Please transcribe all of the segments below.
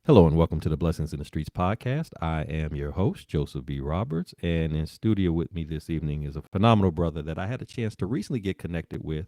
Hello and welcome to the Blessings in the Streets podcast. I am your host, Joseph B. Roberts, and in studio with me this evening is a phenomenal brother that I had a chance to recently get connected with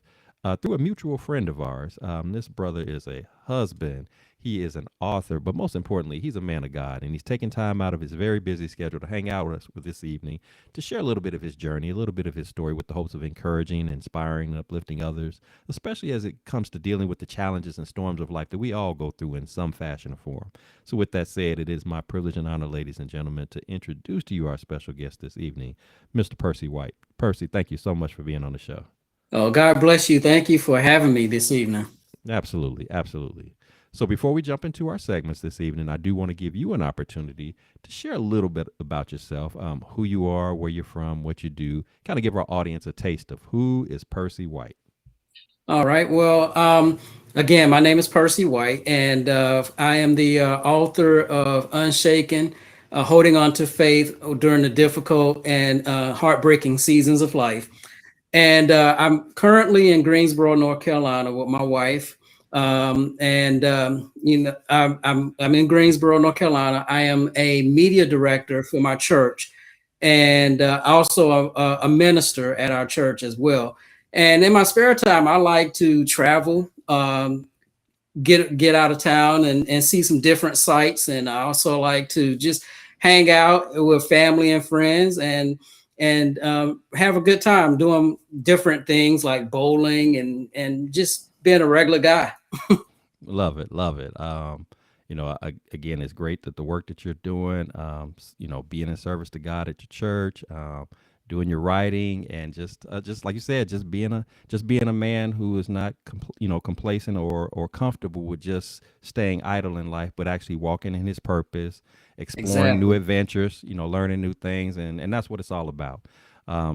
through a mutual friend of ours. This brother is a husband, he is an author, but most importantly, he's a man of God, and he's taking time out of his very busy schedule to hang out with us with this evening to share a little bit of his journey, a little bit of his story with the hopes of encouraging, inspiring, and uplifting others, especially as it comes to dealing with the challenges and storms of life that we all go through in some fashion or form. So, with that said, it is my privilege and honor, ladies and gentlemen, to introduce to you our special guest this evening, Mr. Percy White. Percy, thank you so much for being on the show. Oh, God bless you. Thank you for having me this evening. Absolutely, absolutely. So, before we jump into our segments this evening, I do want to give you an opportunity to share a little bit about yourself, who you are, where you're from, what you do, kind of give our audience a taste of who is Percy White. All right. Well, again, my name is Percy White, and I am the author of Unshaken, Holding On to Faith During the Difficult and Heartbreaking Seasons of Life. And I'm currently in Greensboro, North Carolina with my wife. I'm in Greensboro, North Carolina. I am a media director for my church and also a minister at our church as well. And in my spare time, I like to travel, get out of town and see some different sights. And I also like to just hang out with family and friends and have a good time doing different things like bowling and just being a regular guy. Love it, love it. Again, it's great that the work that you're doing, being in service to God at your church, doing your writing, and just like you said, just being a man who is not complacent or comfortable with just staying idle in life, but actually walking in His purpose, exploring new Exactly. adventures, learning new things, and that's what it's all about.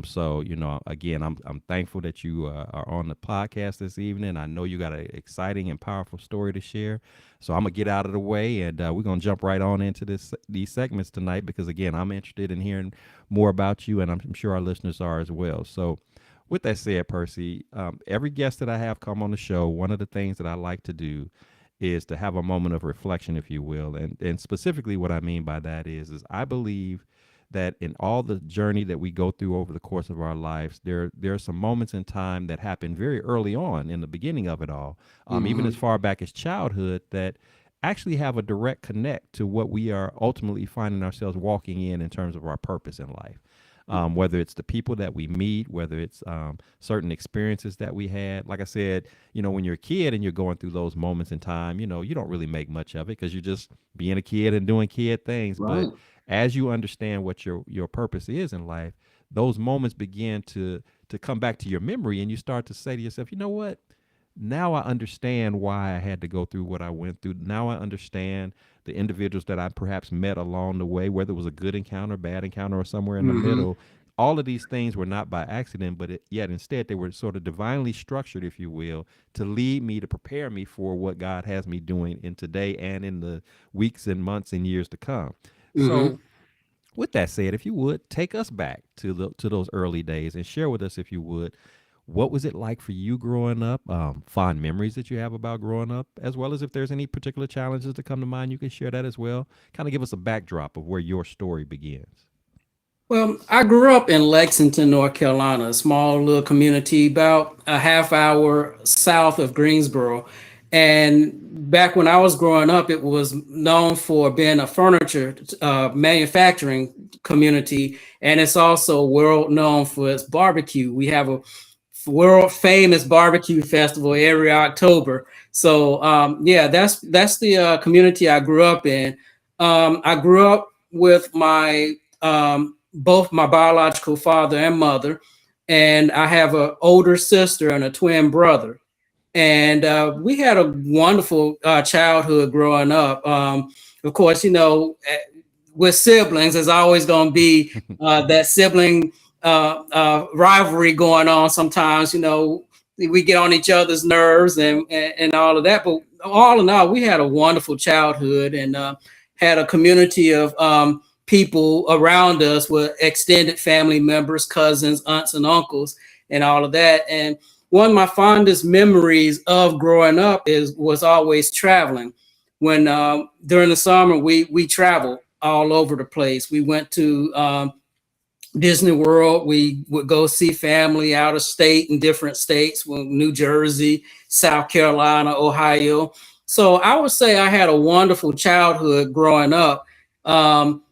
So again, I'm thankful that you are on the podcast this evening. I know you got an exciting and powerful story to share. So I'm gonna get out of the way, and we're gonna jump right on into these segments tonight because again, I'm interested in hearing more about you, and I'm sure our listeners are as well. So. With that said, Percy, every guest that I have come on the show, one of the things that I like to do is to have a moment of reflection, if you will, and specifically what I mean by that is I believe that in all the journey that we go through over the course of our lives, there are some moments in time that happen very early on in the beginning of it all, even as Hmm. far back as childhood, that actually have a direct connect to what we are ultimately finding ourselves walking in terms of our purpose in life. Whether it's the people that we meet, whether it's certain experiences that we had. Like I said, when you're a kid and you're going through those moments in time, you don't really make much of it because you're just being a kid and doing kid things. But Right. as you understand what your purpose is in life, those moments begin to come back to your memory, and you start to say to yourself, you know what? Now I understand why I had to go through what I went through. Now I understand the individuals that I perhaps met along the way, whether it was a good encounter, bad encounter, or somewhere in the Hmm. middle. All of these things were not by accident, but yet instead they were sort of divinely structured, if you will, to lead me, to prepare me for what God has me doing in today and in the weeks and months and years to come. Hmm. So, with that said, if you would take us back to those early days and share with us, if you would, what was it like for you growing up? Fond memories that you have about growing up, as well as if there's any particular challenges that come to mind, you can share that as well. Kind of give us a backdrop of where your story begins. Well, I grew up in Lexington, North Carolina, a small little community about a half hour south of Greensboro. And back when I was growing up, it was known for being a furniture manufacturing community. And it's also world known for its barbecue. We have a world famous barbecue festival every October. So yeah, that's the community I grew up in. I grew up with my both my biological father and mother, and I have an older sister and a twin brother. And we had a wonderful childhood growing up. Of course, with siblings, there's always going to be that sibling rivalry going on. Sometimes, we get on each other's nerves and all of that. But all in all, we had a wonderful childhood and had a community of people around us with extended family members, cousins, aunts, and uncles, and all of that. And one of my fondest memories of growing up is was always traveling. when during the summer we traveled all over the place. We went to Disney World. We would go see family out of state in different states, well, New Jersey, South Carolina, Ohio. So I would say I had a wonderful childhood growing up. Um,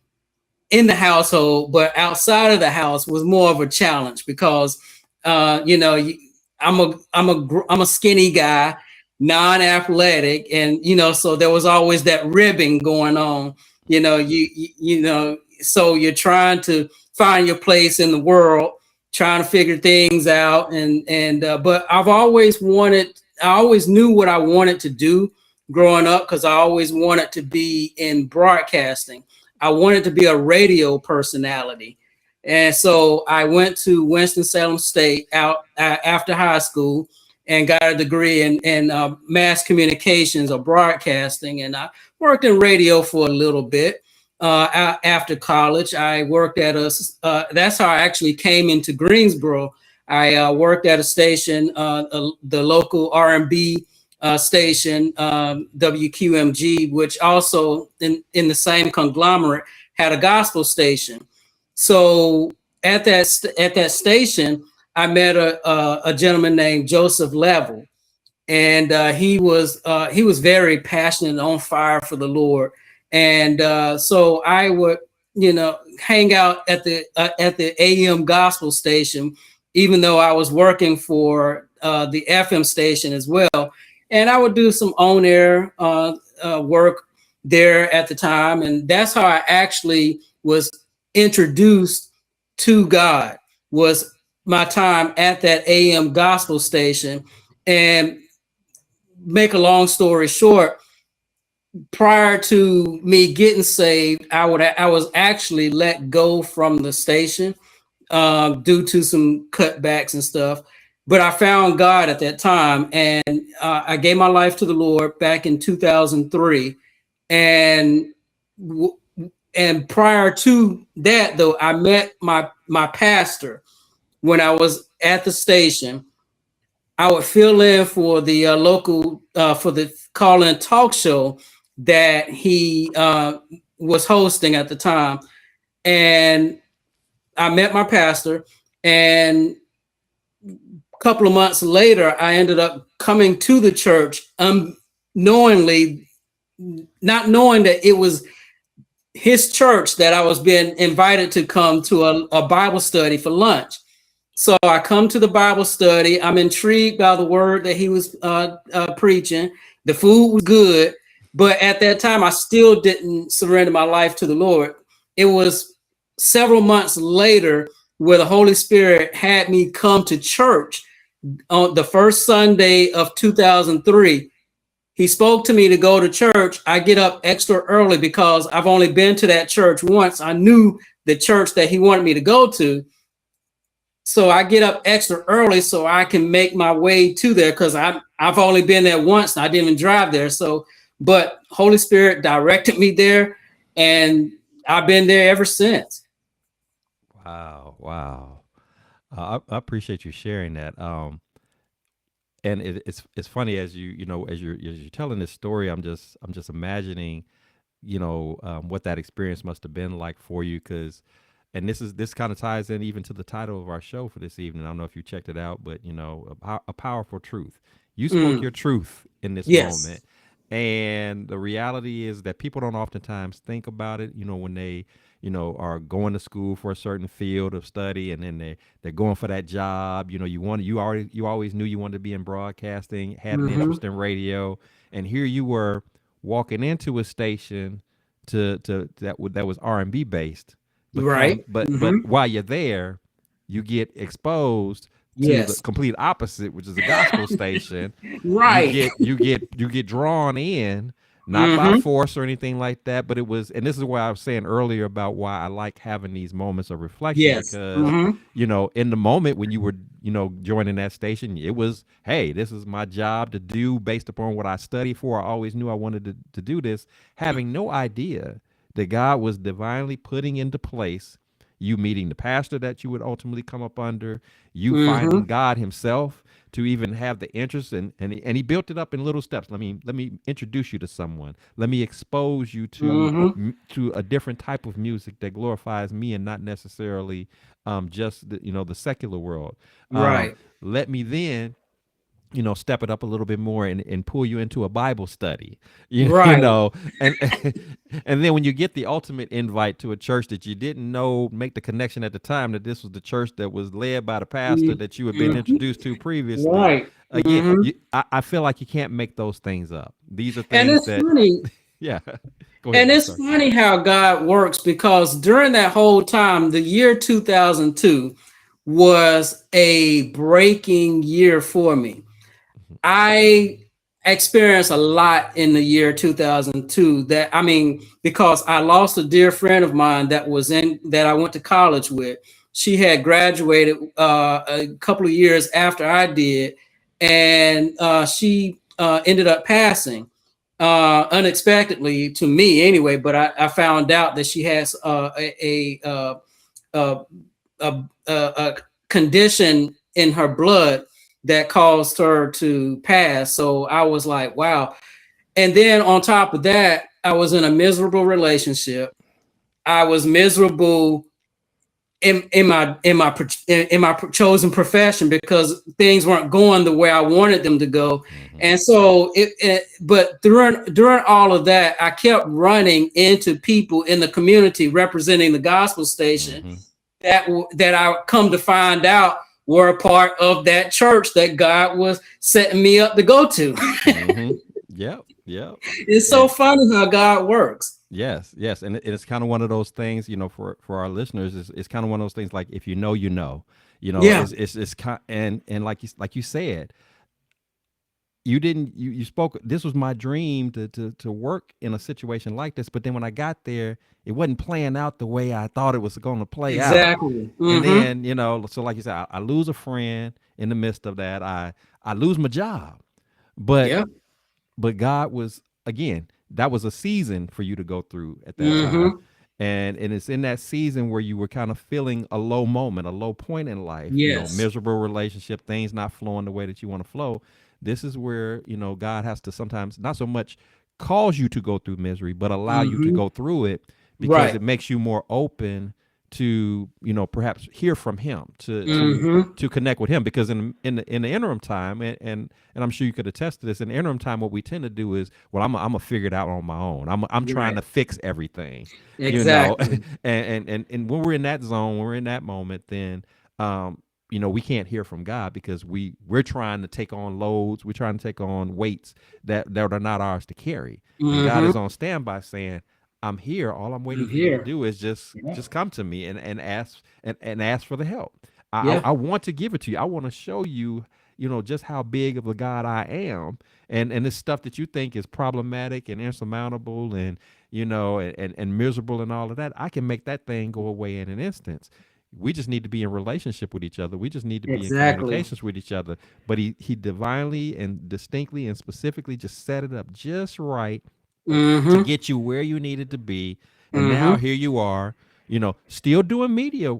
in the household, but outside of the house was more of a challenge because, you know, I'm a skinny guy, non-athletic, and so there was always that ribbing going on. So you're trying to find your place in the world, trying to figure things out, and but I always knew what I wanted to do growing up because I always wanted to be in broadcasting. I wanted to be a radio personality. And so I went to Winston-Salem State after high school and got a degree in mass communications or broadcasting. And I worked in radio for a little bit. After college, I worked at that's how I actually came into Greensboro. I worked at a station, the local R&B station, WQMG, which also in the same conglomerate had a gospel station. So at that station, I met a gentleman named Joseph Level, and he was very passionate and on fire for the Lord. And so I would hang out at the AM gospel station, even though I was working for the FM station as well. And I would do some on air work there at the time, and that's how I actually was introduced to God. Was my time at that AM gospel station. And make a long story short, prior to me getting saved, I was actually let go from the station due to some cutbacks and stuff. But I found God at that time, and I gave my life to the Lord back in 2003. And and prior to that, though, I met my pastor when I was at the station. I would fill in for the local for the call-in talk show that he was hosting at the time, and I met my pastor. And a couple of months later, I ended up coming to the church unknowingly, not knowing that it was his church that I was being invited to come to a Bible study for lunch. So I come to the Bible study. I'm intrigued by the word that he was preaching. The food was good, but at that time, I still didn't surrender my life to the Lord. It was several months later where the Holy Spirit had me come to church on the first Sunday of 2003. He spoke to me to go to church. I get up extra early because I've only been to that church once. I knew the church that he wanted me to go to. So I get up extra early so I can make my way to there because I've only been there once. And I didn't even drive there. So, but Holy Spirit directed me there, and I've been there ever since. Wow, wow. I appreciate you sharing that. And it's funny as you're telling this story. I'm just imagining, what that experience must have been like for you. Because, and this kind of ties in even to the title of our show for this evening. I don't know if you checked it out, but a powerful truth. You spoke Mm, your truth in this yes, moment, and the reality is that people don't oftentimes think about it. When they are going to school for a certain field of study, and then they're going for that job. You always knew you wanted to be in broadcasting, had an hmm, interest in radio, and here you were walking into a station that was R&B based, right, but while you're there, you get exposed to the yes, complete opposite, which is a gospel station. you right, get you get you get drawn in, not by hmm, force or anything like that, but it was. And this is why I was saying earlier about why I like having these moments of reflection, yes, because hmm, in the moment when you were joining that station, it was, hey, this is my job to do based upon what I studied for. I always knew I wanted to do this, having no idea that God was divinely putting into place you meeting the pastor that you would ultimately come up under, you finding Mm-hmm. God himself to even have the interest, and he built it up in little steps. Let me introduce you to someone. Let me expose you to Mm-hmm. to a different type of music that glorifies me and not necessarily just the secular world. Um, Right. let me then step it up a little bit more and pull you into a Bible study, you Right. know, and and then when you get the ultimate invite to a church that you didn't know, make the connection at the time that this was the church that was led by the pastor that you had been Mm-hmm. introduced to previously. Right. Again, Mm-hmm. I feel like you can't make those things up. These are And things it's that, funny. yeah. Go ahead. And I'm it's sorry. funny how God works because during that whole time, the year 2002 was a breaking year for me. I experienced a lot in the year 2002 that I mean because I lost a dear friend of mine that I went to college with. She had graduated a couple of years after I did, and she ended up passing unexpectedly to me anyway. But I found out that she has a, a condition in her blood that caused her to pass. So I was like, wow. And then on top of that, I was in a miserable relationship. I was miserable in my chosen profession because things weren't going the way I wanted them to go. Mm-hmm. And so but during all of that, I kept running into people in the community representing the gospel station Mm-hmm. that I come to find out were a part of that church that God was setting me up to go to. Mm-hmm. Yep. Yep. It's so And funny how God works. yes, yes, and it's kind of one of those things, for our listeners, it's kind of one of those things like if you know, Yeah, it's kind, and like you said, you didn't you spoke. This was my dream to work in a situation like this, but then when I got there, it wasn't playing out the way I thought it was going to play out, exactly. and Mm-hmm. then so like you said, I lose a friend in the midst of that. I lose my job, but Yeah. God was, again, that was a season for you to go through at that time, Mm-hmm. and it's in that season where you were kind of feeling a low moment, a low point in life, Yes. miserable relationship, things not flowing the way that you want to flow. This is where God has to sometimes not so much cause you to go through misery, but allow you to Mm-hmm. go through it, because Right. it makes you more open to perhaps hear from him, Mm-hmm. to connect with him, because in the interim time, and I'm sure you could attest to this, in the interim time, what we tend to do is, well, I'm gonna figure it out on my own. I'm trying Right. to fix everything, Exactly. and when we're in that zone, when we're in that moment, then we can't hear from God, because we're trying to take on loads, we're trying to take on weights that are not ours to carry, and God is Mm-hmm. on standby saying, I'm here. All I'm waiting I'm for you to here. do is just Yeah. come to me and ask, and ask for the help. I, I Yeah. I want to give it to you. I want to show you, just how big of a God I am, and this stuff that you think is problematic and insurmountable, and and miserable and all of that. I can make that thing go away in an instance. We just need to be in relationship with each other. We just need to be in Exactly. communications with each other. But he divinely and distinctly and specifically just set it up just right to Mm-hmm. get you where you needed to be. And now Mm-hmm. here you are, still doing media,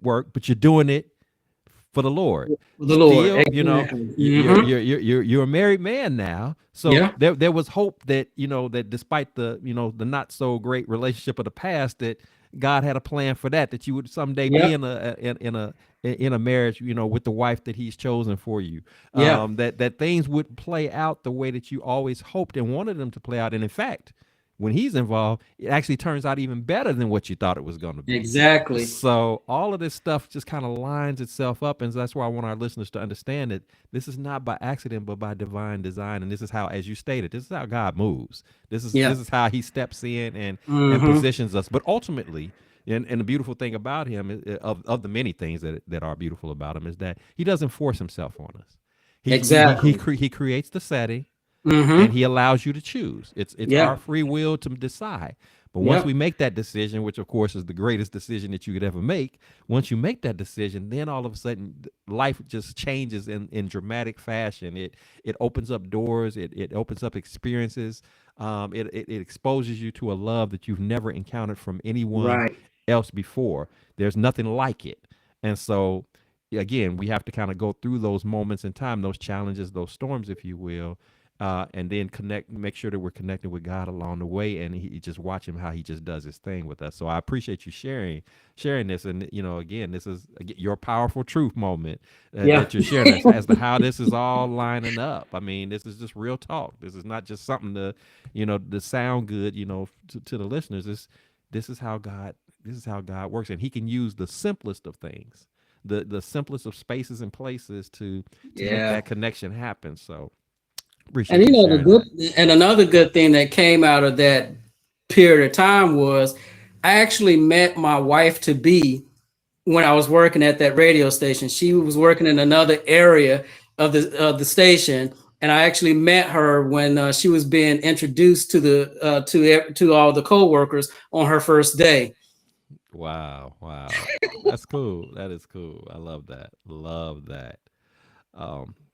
work, but you're doing it for the Lord. The Lord. Still, Exactly. you're Mm-hmm. you're a married man now. So Yeah. there was hope that that despite the the not so great relationship of the past, that God had a plan for that you would someday be Yep. in a marriage, with the wife that He's chosen for you. Yeah. That things would play out the way that you always hoped and wanted them to play out. And in fact, when He's involved, it actually turns out even better than what you thought it was going to be. Exactly. So all of this stuff just kind of lines itself up, and that's why I want our listeners to understand that this is not by accident, but by divine design. And this is how, as you stated, this is how God moves. This is Yeah. this is how He steps in and Mm-hmm. positions us. But ultimately, and the beautiful thing about Him of the many things that are beautiful about Him, is that He doesn't force Himself on us. Exactly. He creates the setting, and Mm-hmm. He allows you to choose. It's our Yeah. free will to decide. But once we Yep. make that decision, which of course is the greatest decision that you could ever make, once you make that decision, then all of a sudden life just changes in dramatic fashion. It opens up doors. It opens up experiences. It exposes you to a love that you've never encountered from anyone Right. else before. There's nothing like it. And so again, we have to kind of go through those moments in time, those challenges, those storms, if you will, and then make sure that we're connected with God along the way, and he just watch him how he just does his thing with us. So I appreciate you sharing this, and again, this is your powerful truth moment Yeah. that you're sharing as to how this is all lining up. I mean, this is just real talk. This is not just something to sound good, to the listeners. This is how God works, and He can use the simplest of things, the simplest of spaces and places to make Yeah. that connection happen. So And appreciate you the sharing good that. and another good thing that came out of that period of time was I actually met my wife to be when I was working at that radio station. She was working in another area of the station, and I actually met her when she was being introduced to to all the coworkers on her first day. Wow, wow, that's cool. That is cool. I love that. Love that.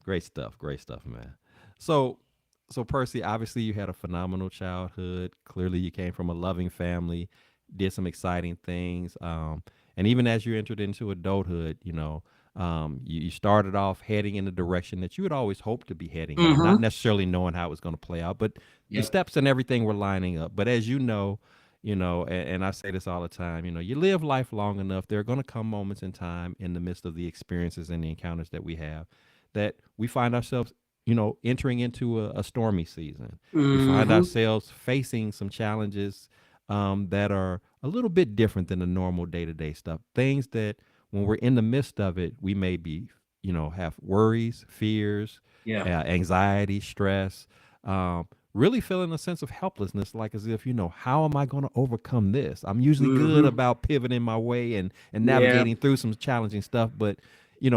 Great stuff. Great stuff, man. So, so Percy, obviously you had a phenomenal childhood. Clearly, you came from a loving family, did some exciting things. And even as you entered into adulthood, you started off heading in the direction that you had always hoped to be heading in, not Mm-hmm. necessarily knowing how it was going to play out, but the Yep. steps and everything were lining up. But as and I say this all the time, you live life long enough, there are going to come moments in time in the midst of the experiences and the encounters that we have that we find ourselves, entering into a stormy season. We find Mm-hmm. ourselves facing some challenges that are a little bit different than the normal day to day stuff. Things that when we're in the midst of it, we may be, have worries, fears, Yeah. anxiety, stress, really feeling a sense of helplessness, like as if, how am I going to overcome this? I'm usually good Mm-hmm. about pivoting my way and Yeah. navigating through some challenging stuff, but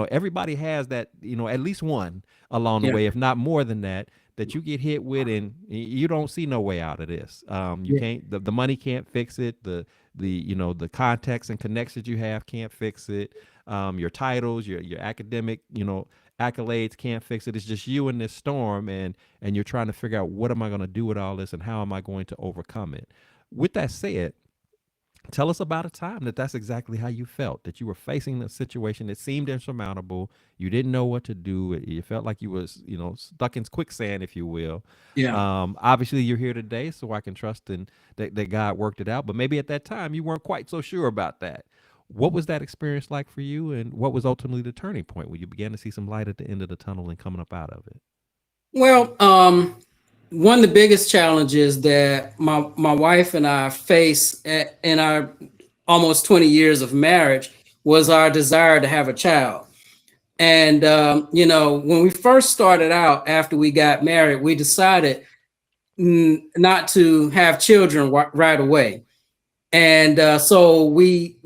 everybody has that, at least one along the Yeah. way, if not more than that, that you get hit with, and you don't see no way out of this. You Yeah. can't, the money can't fix it. The contacts and connections you have can't fix it. Your titles, your academic, accolades can't fix it. It's just you in this storm, and you're trying to figure out, what am I going to do with all this, and how am I going to overcome it? With that said, tell us about a time that's exactly how you felt, that you were facing a situation that seemed insurmountable. You didn't know what to do. You felt like you was, stuck in quicksand, if you will. Yeah. Obviously, you're here today, so I can trust in that God worked it out. But maybe at that time, you weren't quite so sure about that. What was that experience like for you, and what was ultimately the turning point where you began to see some light at the end of the tunnel and coming up out of it? Well, one of the biggest challenges that my wife and I face in our almost 20 years of marriage was our desire to have a child. And when we first started out after we got married, we decided not to have children right away. And so we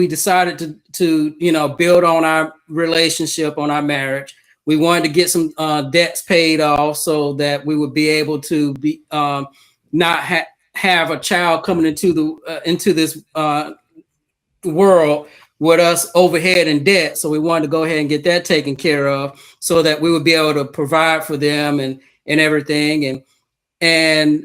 decided to build on our relationship, on our marriage. We wanted to get some debts paid off so that we would be able to be not have a child coming into this world with us overhead in debt. So we wanted to go ahead and get that taken care of so that we would be able to provide for them and everything. And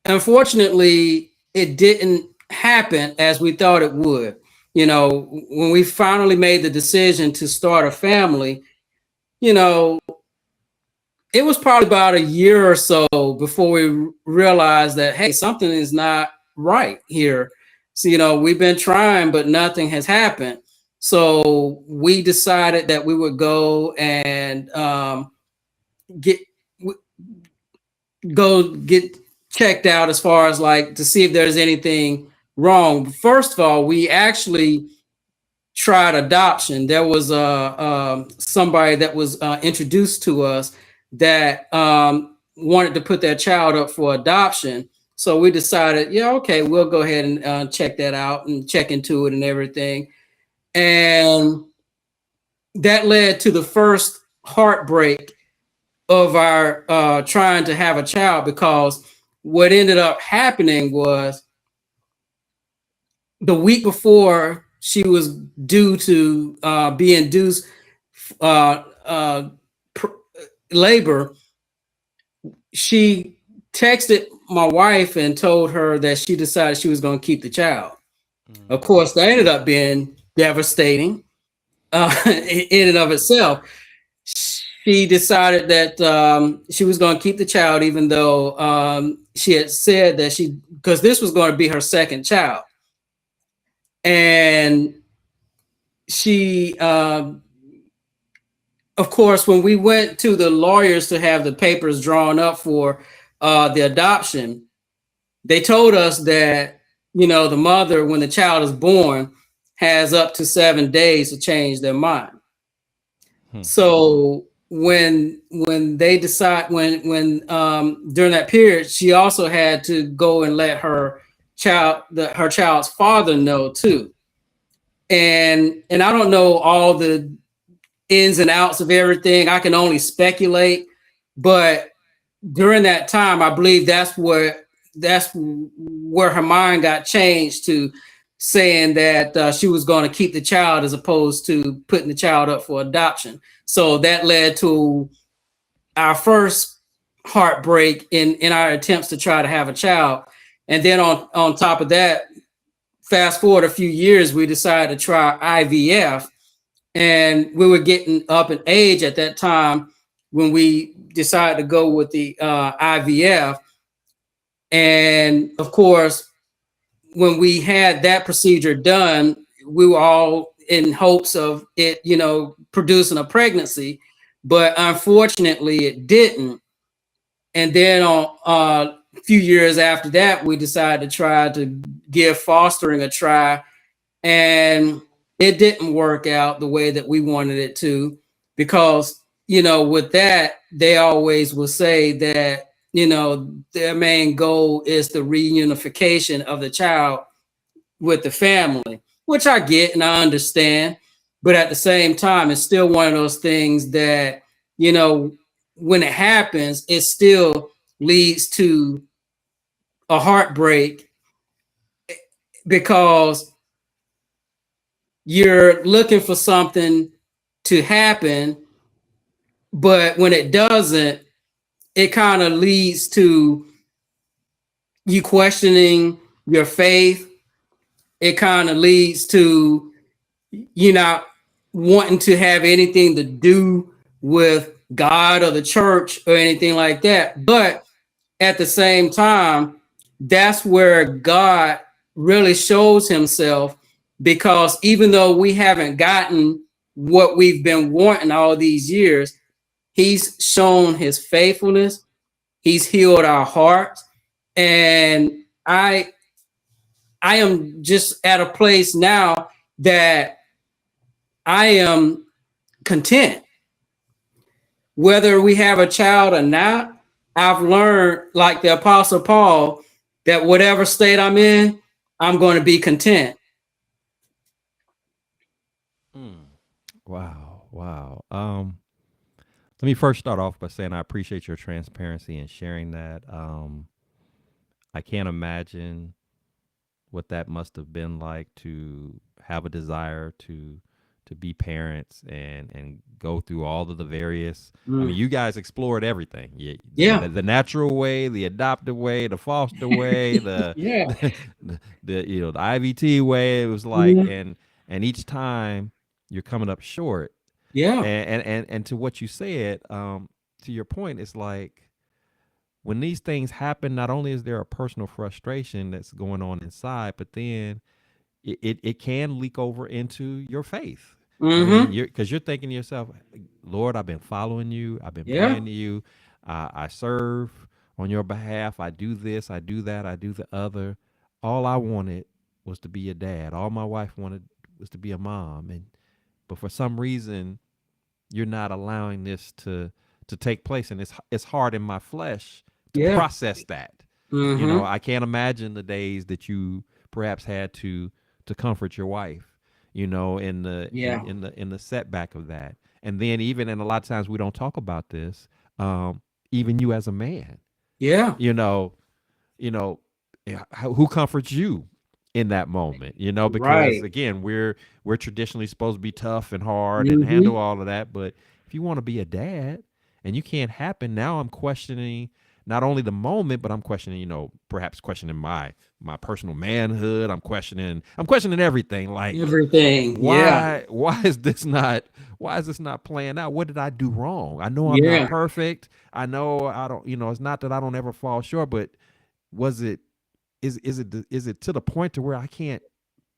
unfortunately, it didn't happen as we thought it would. When we finally made the decision to start a family, you know, it was probably about a year or so before we realized that, hey, something is not right here. So, we've been trying, but nothing has happened. So we decided that we would go and get get checked out as far as like to see if there's anything wrong. First of all, we actually tried adoption. There was somebody that was introduced to us that wanted to put their child up for adoption. So we decided, yeah, okay, we'll go ahead and check that out and check into it and everything. And that led to the first heartbreak of our trying to have a child, because what ended up happening was the week before she was due to be induced uh, uh, pr- labor, she texted my wife and told her that she decided she was going to keep the child. Of Mm. course, that ended up being devastating in and of itself. She decided that she was going to keep the child, even though she had said that because this was going to be her second child. And she, of course, when we went to the lawyers to have the papers drawn up for the adoption, they told us that, the mother, when the child is born, has up to 7 days to change their mind. Hmm. So when they decide when during that period, she also had to go and let her child's father know too. And I don't know all the ins and outs of everything. I can only speculate, but during that time, I believe that's where her mind got changed to saying that she was going to keep the child as opposed to putting the child up for adoption. So that led to our first heartbreak in our attempts to try to have a child. And then on top of that, fast forward a few years, we decided to try IVF, and we were getting up in age at that time when we decided to go with the IVF. And of course, when we had that procedure done, we were all in hopes of it, producing a pregnancy, but unfortunately, it didn't. And then on a few years after that, we decided to try to give fostering a try, and it didn't work out the way that we wanted it to, because with that, they always will say that their main goal is the reunification of the child with the family, which I get and I understand. But at the same time, it's still one of those things that, you know, when it happens, it still leads to a heartbreak, because you're looking for something to happen, but when it doesn't, it kind of leads to you questioning your faith. It kind of leads to you not wanting to have anything to do with God or the church or anything like that. But at the same time, that's where God really shows himself, because even though we haven't gotten what we've been wanting all these years, he's shown his faithfulness. He's healed our hearts. And I am just at a place now that I am content. Whether we have a child or not, I've learned, like the Apostle Paul, that whatever state I'm in, I'm going to be content. Mm. Wow. Wow. Let me first start off by saying I appreciate your transparency and sharing that. I can't imagine what that must have been like to have a desire to be parents and go through all of the various. I mean, Mm. you guys explored everything. Yeah, The natural way, the adopted way, the foster way, the yeah, the IVT way. It was like, mm, and each time you're coming up short. yeah, And to what you said, to your point, it's like when these things happen, not only is there a personal frustration that's going on inside, but then it can leak over into your faith. I mean, mm-hmm, because you're thinking to yourself, Lord, I've been following you, I've been yeah, praying to you, I serve on your behalf, I do this, I do that, I do the other. All I wanted was to be a dad. All my wife wanted was to be a mom, and but for some reason, you're not allowing this to take place, and it's hard in my flesh to yeah, process that. You know, mm-hmm, I can't imagine the days that you perhaps had to comfort your wife, you know, in the yeah, in the setback of that. And then even, and a lot of times we don't talk about this, even you as a man, yeah, you know, you know, who comforts you in that moment, you know, because right, again, we're traditionally supposed to be tough and hard and mm-hmm, handle all of that, but if you want to be a dad and you can't happen, now I'm questioning, not only the moment, but I'm questioning, perhaps questioning my personal manhood. I'm questioning everything. Like, Everything. Yeah. why is this not playing out? What did I do wrong? I know I'm not Yeah. perfect. I know I don't, it's not that I don't ever fall short, but was it is it to the point to where I can't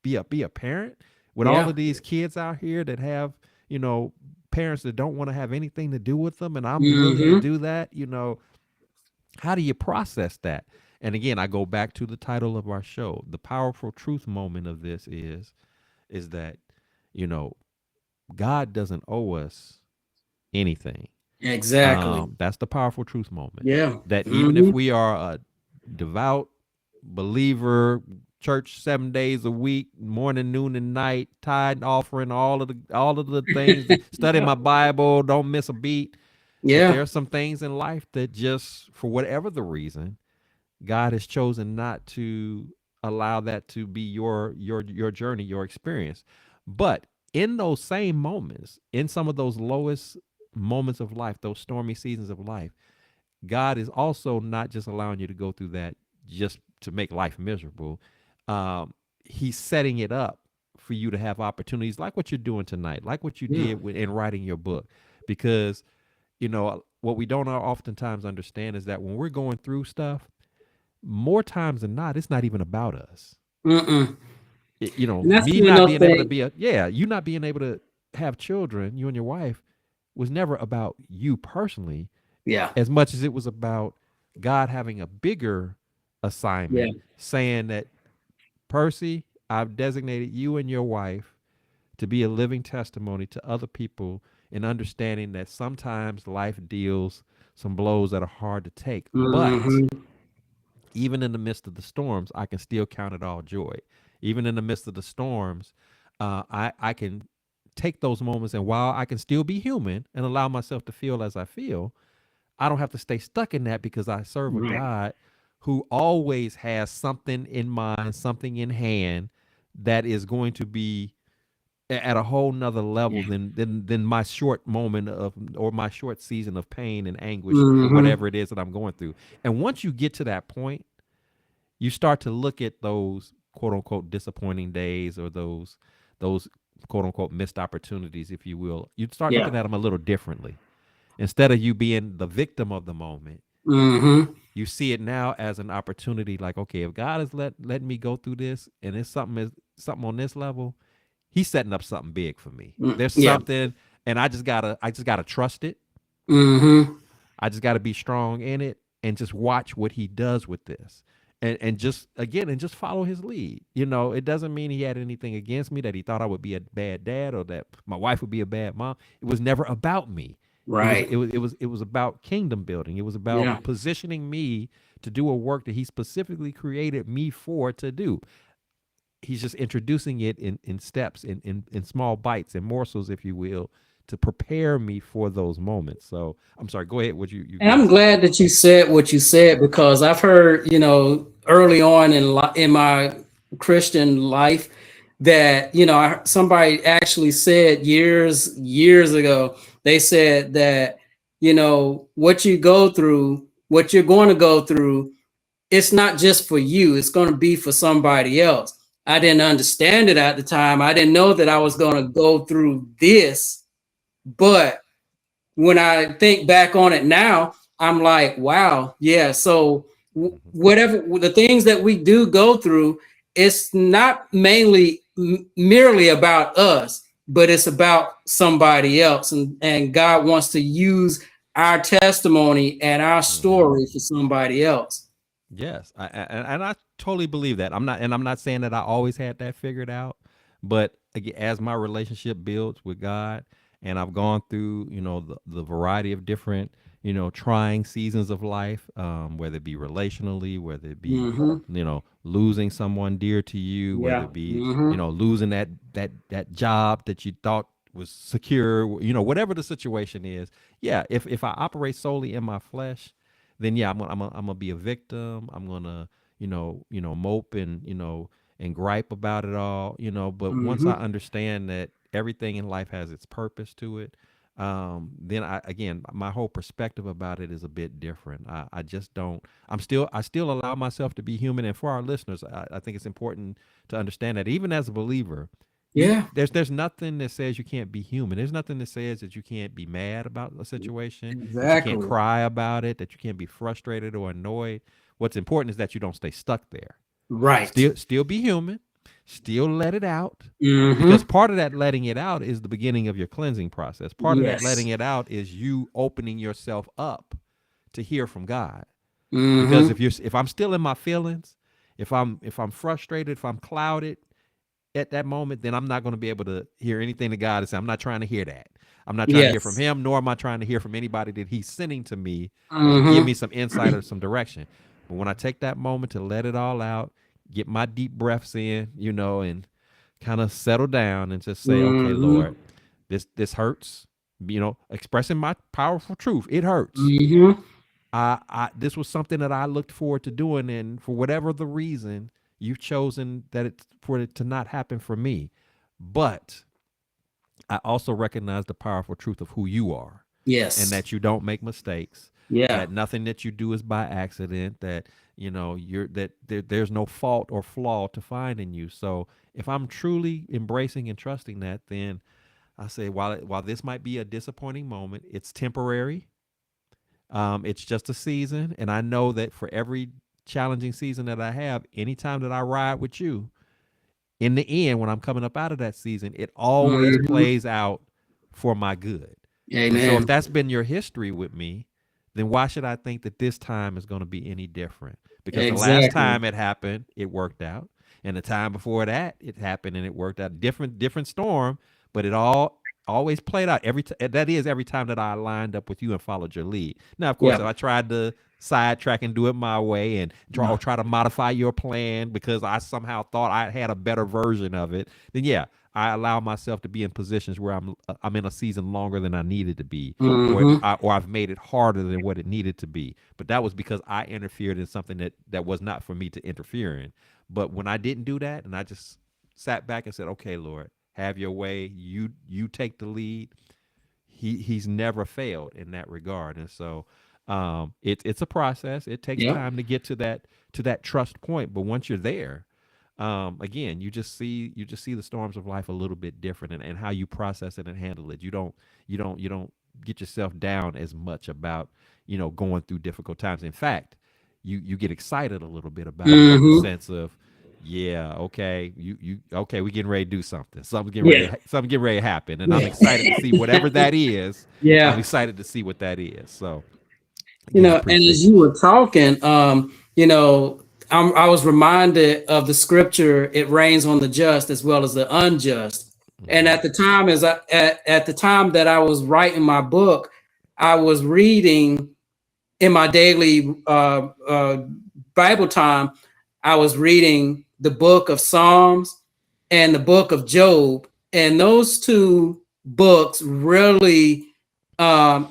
be a parent with all Yeah. of these kids out here that have, you know, parents that don't want to have anything to do with them, and I'm willing to Mm-hmm. do that. How do you process that? And again, I go back to the title of our show. The powerful truth moment of this is that, you know, God doesn't owe us anything. Exactly. That's the powerful truth moment. Yeah. That even if Mm-hmm. we are a devout believer, church 7 days a week, morning, noon, and night, tithe, offering, all of the things, studying my Bible, don't miss a beat. But Yeah. there are some things in life that just, for whatever the reason, God has chosen not to allow that to be your journey, your experience. But in those same moments, in some of those lowest moments of life, those stormy seasons of life, God is also not just allowing you to go through that just to make life miserable. He's setting it up for you to have opportunities like what you're doing tonight, like what you Yeah. did in writing your book. Because, what we don't oftentimes understand is that when we're going through stuff, more times than not, it's not even about us. Mm-mm. And that's Me you not know being able to thing. be you not being able to have children, you and your wife, was never about you personally Yeah. as much as it was about God having a bigger Yeah. assignment, saying that, Percy, I've designated you and your wife to be a living testimony to other people in understanding that sometimes life deals some blows that are hard to take. But Mm-hmm. even in the midst of the storms, I can still count it all joy. Even in the midst of the storms, I can take those moments, and while I can still be human and allow myself to feel as I feel, I don't have to stay stuck in that because I serve a Right. God who always has something in mind, something in hand that is going to be at a whole nother level Yeah. than my short moment of, or my short season of pain and anguish for Mm-hmm. whatever it is that I'm going through. And once you get to that point, you start to look at those quote unquote disappointing days, or those quote unquote missed opportunities, if you will. You'd start Yeah. looking at them a little differently. Instead of you being the victim of the moment, Mm-hmm. you see it now as an opportunity. Like, okay, if God is letting me go through this, and it's something on this level, He's setting up something big for me. There's Yeah. something, and I just gotta trust it. Mm-hmm. I just got to be strong in it and just watch what he does with this. And just again, and just follow his lead. It doesn't mean he had anything against me, that he thought I would be a bad dad, or that my wife would be a bad mom. It was never about me. It was Right. it was it was it was about kingdom building. It was about Yeah. positioning me to do a work that he specifically created me for to do. He's just introducing it in steps, in small bites and morsels, if you will, to prepare me for those moments. So I'm sorry, go ahead. What you And got to I'm say glad something? that you said what you said, because I've heard, early on in my Christian life that, somebody actually said years ago, they said that, what you go through, what you're going to go through, it's not just for you, it's going to be for somebody else. I didn't understand it at the time. I didn't know that I was going to go through this, but when I think back on it now, I'm like, wow, yeah. So Mm-hmm. whatever the things that we do go through, it's not mainly merely about us, but it's about somebody else, and God wants to use our testimony and our Mm-hmm. story for somebody else. Yes, and I totally believe that. I'm not saying that I always had that figured out, but again, as my relationship builds with God, and I've gone through, the variety of different, trying seasons of life, whether it be relationally, whether it be, Mm-hmm. losing someone dear to you, whether Yeah. it be, Mm-hmm. losing that job that you thought was secure, whatever the situation is. Yeah, if I operate solely in my flesh, then yeah, I'm gonna be a victim. I'm gonna, mope and, and gripe about it all. But once I Mm-hmm. understand that everything in life has its purpose to it, then I again my whole perspective about it is a bit different. I just don't. I still allow myself to be human, and for our listeners, I think it's important to understand that even as a believer, Yeah, there's nothing that says you can't be human. There's nothing that says that you can't be mad about a situation, that you can't exactly. cry about it, that you can't be frustrated or annoyed. What's important is that you don't stay stuck there. Right. Still be human, still let it out, because Mm-hmm. part of that letting it out is the beginning of your cleansing process. Part of that letting Yes. it out is you opening yourself up to hear from God. Because Mm-hmm. if I'm still in my feelings, if I'm frustrated, if I'm clouded at that moment, then I'm not going to be able to hear anything that God is saying. I'm not trying to hear that. I'm not trying to hear from Yes. him, nor am I trying to hear from anybody that he's sending to me to give me Mm-hmm. some insight or some direction. But when I take that moment to let it all out, get my deep breaths in, and kind of settle down and just say, okay, Lord, Mm-hmm. this hurts. Expressing my powerful truth, it hurts. Mm-hmm. I this was something that I looked forward to doing, and for whatever the reason, you've chosen that it's for it to not happen for me. But I also recognize the powerful truth of who you are, and Yes. that you don't make mistakes, Yeah. that nothing that you do is by accident, that there's no fault or flaw to find in you. So if I'm truly embracing and trusting that, then I say, while this might be a disappointing moment, it's temporary. It's just a season, and I know that for every challenging season that I have, anytime that I ride with you, in the end, when I'm coming up out of that season, it always Mm-hmm. plays out for my good. And so, if Amen. that's been your history with me, then why should I think that this time is going to be any different? Because the last Exactly. time it happened, it worked out, and the time before that, it happened and it worked out. Different storm, but it all always played out that is every time that I lined up with you and followed your lead. Now, of course, Yeah. if I tried to sidetrack and do it my way and try to modify your plan because I somehow thought I had a better version of it, then yeah, I allow myself to be in positions where I'm in a season longer than I needed to be, Mm-hmm. or I've made it harder than what it needed to be. But that was because I interfered in something that was not for me to interfere in. But when I didn't do that, and I just sat back and said, "Okay, Lord, have your way. You take the lead." He's never failed in that regard, and so it's a process. It takes Yeah. time to get to that trust point, but once you're there, again, you just see the storms of life a little bit different, and how you process it and handle it. You don't get yourself down as much about going through difficult times. In fact, you get excited a little bit about it, in the Mm-hmm. sense of, yeah, okay, you okay, we getting ready to do something. Yeah. Something getting ready to happen, and I'm Yeah. excited to see whatever that is. I'm Yeah. excited to see what that is. So You again, I know, and as appreciate you you. were talking, I was reminded of the scripture, "It rains on the just as well as the unjust." And Hmm. at the time, at the time that I was writing my book, I was reading in my daily Bible time. I was reading the book of Psalms and the book of Job, and those two books really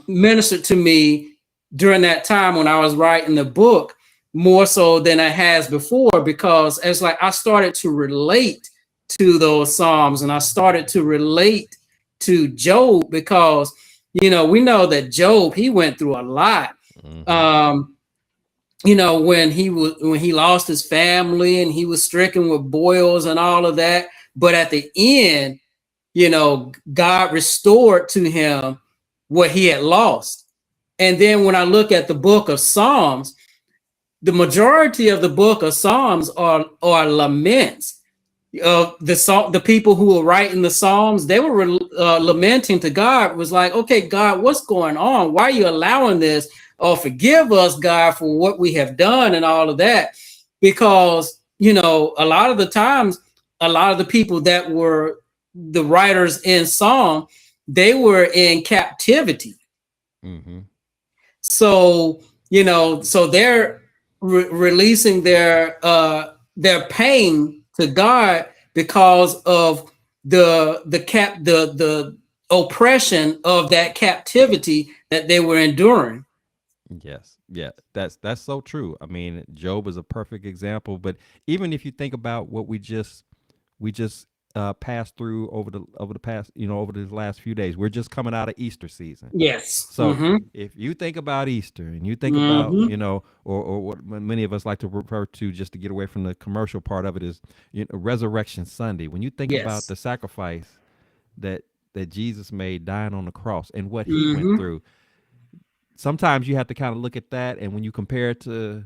ministered to me during that time when I was writing the book, more so than it has before, because it's like I started to relate to those Psalms and I started to relate to Job, because we know that Job, he went through a lot. Hmm. um when he lost his family and he was stricken with boils and all of that, but at the end, God restored to him what he had lost. And then when I look at the book of Psalms, the majority of the book of Psalms are laments. The people who were writing the Psalms, they were lamenting to God. It was like, okay, God, what's going on? Why are you allowing this? Oh, forgive us, God, for what we have done and all of that. Because a lot of the times, a lot of the people that were the writers in Psalm, they were in captivity. Hmm. So so they're releasing their pain to God because of the oppression of that captivity that they were enduring. Yes, yeah, that's so true. I mean, Job is a perfect example. But even if you think about what we just passed through over the past, over the last few days. We're just coming out of Easter season. Yes. So if you think about Easter and you think about, Mm-hmm. or what many of us like to refer to just to get away from the commercial part of it is, Resurrection Sunday. When you think about Yes. the sacrifice that Jesus made dying on the cross and what he went Mm-hmm. through, sometimes you have to kind of look at that, and when you compare it to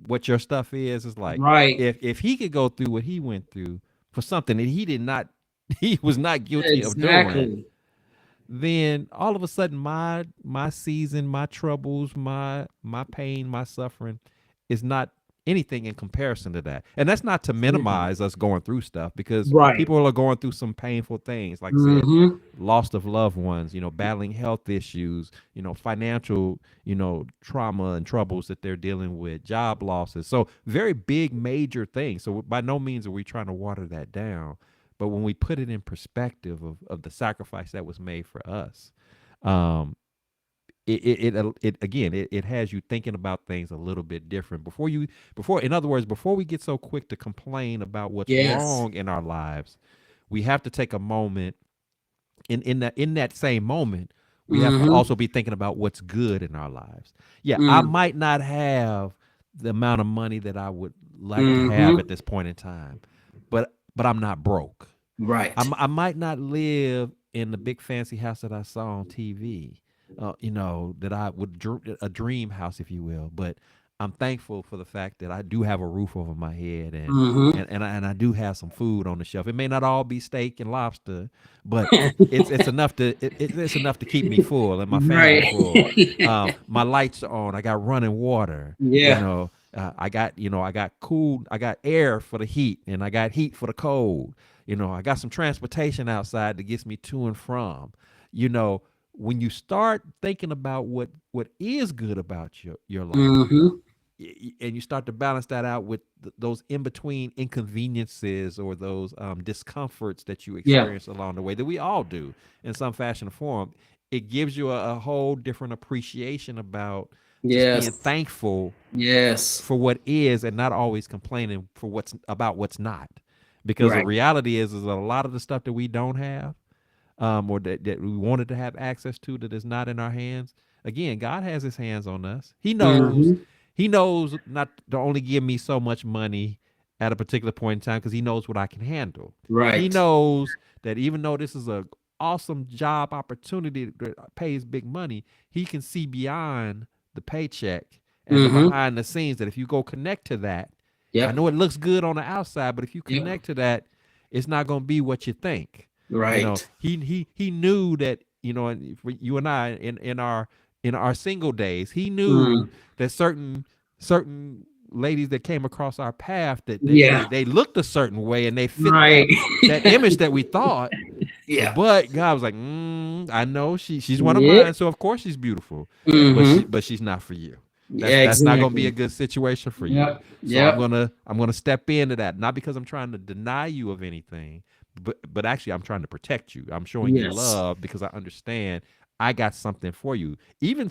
what your stuff is, it's like, Right. if he could go through what he went through for something that he did not he was not guilty of doing, Exactly. then all of a sudden my season, my troubles, my pain, my suffering is not anything in comparison to that. And that's not to Absolutely. minimize us going through stuff, because Right. people are going through some painful things, like I said, Mm-hmm. loss of loved ones, battling health issues, financial, trauma and troubles that they're dealing with, job losses. So very big major things. So by no means are we trying to water that down. But when we put it in perspective of the sacrifice that was made for us, um, it again, it has you thinking about things a little bit different before, in other words, before we get so quick to complain about what's Yes. wrong in our lives, we have to take a moment. In that same moment, we have to Mm-hmm. also be thinking about what's good in our lives. Yeah, I Mm. might not have the amount of money that I would like to have at Mm-hmm. this point in time, but I'm not broke. Right. I might not live in the big fancy house that I saw on TV, that I would a dream house, if you will. But I'm thankful for the fact that I do have a roof over my head, and Mm-hmm. and I do have some food on the shelf. It may not all be steak and lobster, but it's enough to it's enough to keep me full and my family Right. full. My lights are on. I got running water. You Yeah. know, I got cool. I got air for the heat, and I got heat for the cold. I got some transportation outside that gets me to and from. You know, when you start thinking about what is good about your life, Mm-hmm. and you start to balance that out with those in between inconveniences or those discomforts that you Yeah. experience along the way, that we all do in some fashion or form, it gives you a whole different appreciation about just being Yes. thankful Yes. for what is, and not always complaining for what's not. Because the Right. reality is that a lot of the stuff that we don't have, or that we wanted to have access to, that is not in our hands. Again, God has his hands on us. Mm-hmm. He knows not to only give me so much money at a particular point in time, because he knows what I can handle. He Right. knows that even though this is a awesome job opportunity that pays big money, he can see beyond the paycheck and the Mm-hmm. behind the scenes, that if you go connect to that, I Yep. know it looks good on the outside, but if you Yep. connect to that, it's not going to be what you think. Right. He knew that, and for you and I, in our single days, he knew Mm. that certain ladies that came across our path, that Yeah. they looked a certain way and they fit Right. that image that we thought. Yeah. But God was like, I know she's one of Yep. mine, so of course she's beautiful, but Mm-hmm. she's not for you. That's Yeah. that's not going to be a Exactly. good situation for you. Yep. So I'm Yep. gonna I'm gonna step into that, not because I'm trying to deny you of anything, but actually I'm trying to protect you. I'm showing you Yes. love because I understand I got something for you. Even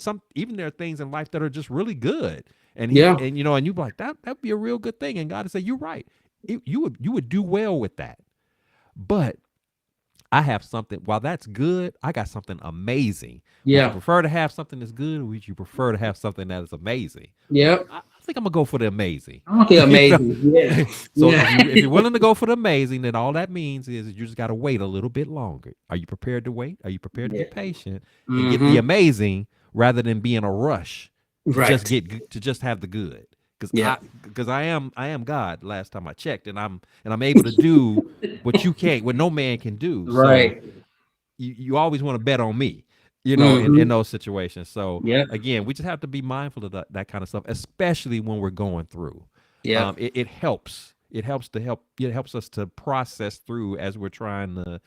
there are things in life that are just really good, and Yeah. and you be like, that'd be a real good thing, and God would say, you're right. You would do well with that, but I have something. While that's good, I got something amazing. Would you Yeah. prefer to have something that's good, or would you prefer to have something that is amazing? Yep. I think I'm gonna go for the amazing. Okay. You know? Amazing. Yeah. So Yeah. if you're willing to go for the amazing, then all that means is you just got to wait a little bit longer. Are you prepared to wait? Are you prepared to be Yeah. patient and get the Mm-hmm. amazing, rather than be in a rush Right. to just have the good? Because Yeah. I am God. Last time I checked, and I'm able to do what no man can do. So Right. you always want to bet on me, in Mm-hmm. those situations. So Yep. again, we just have to be mindful of that kind of stuff, especially when we're going through. Yep. It helps. It helps us to process through as we're trying to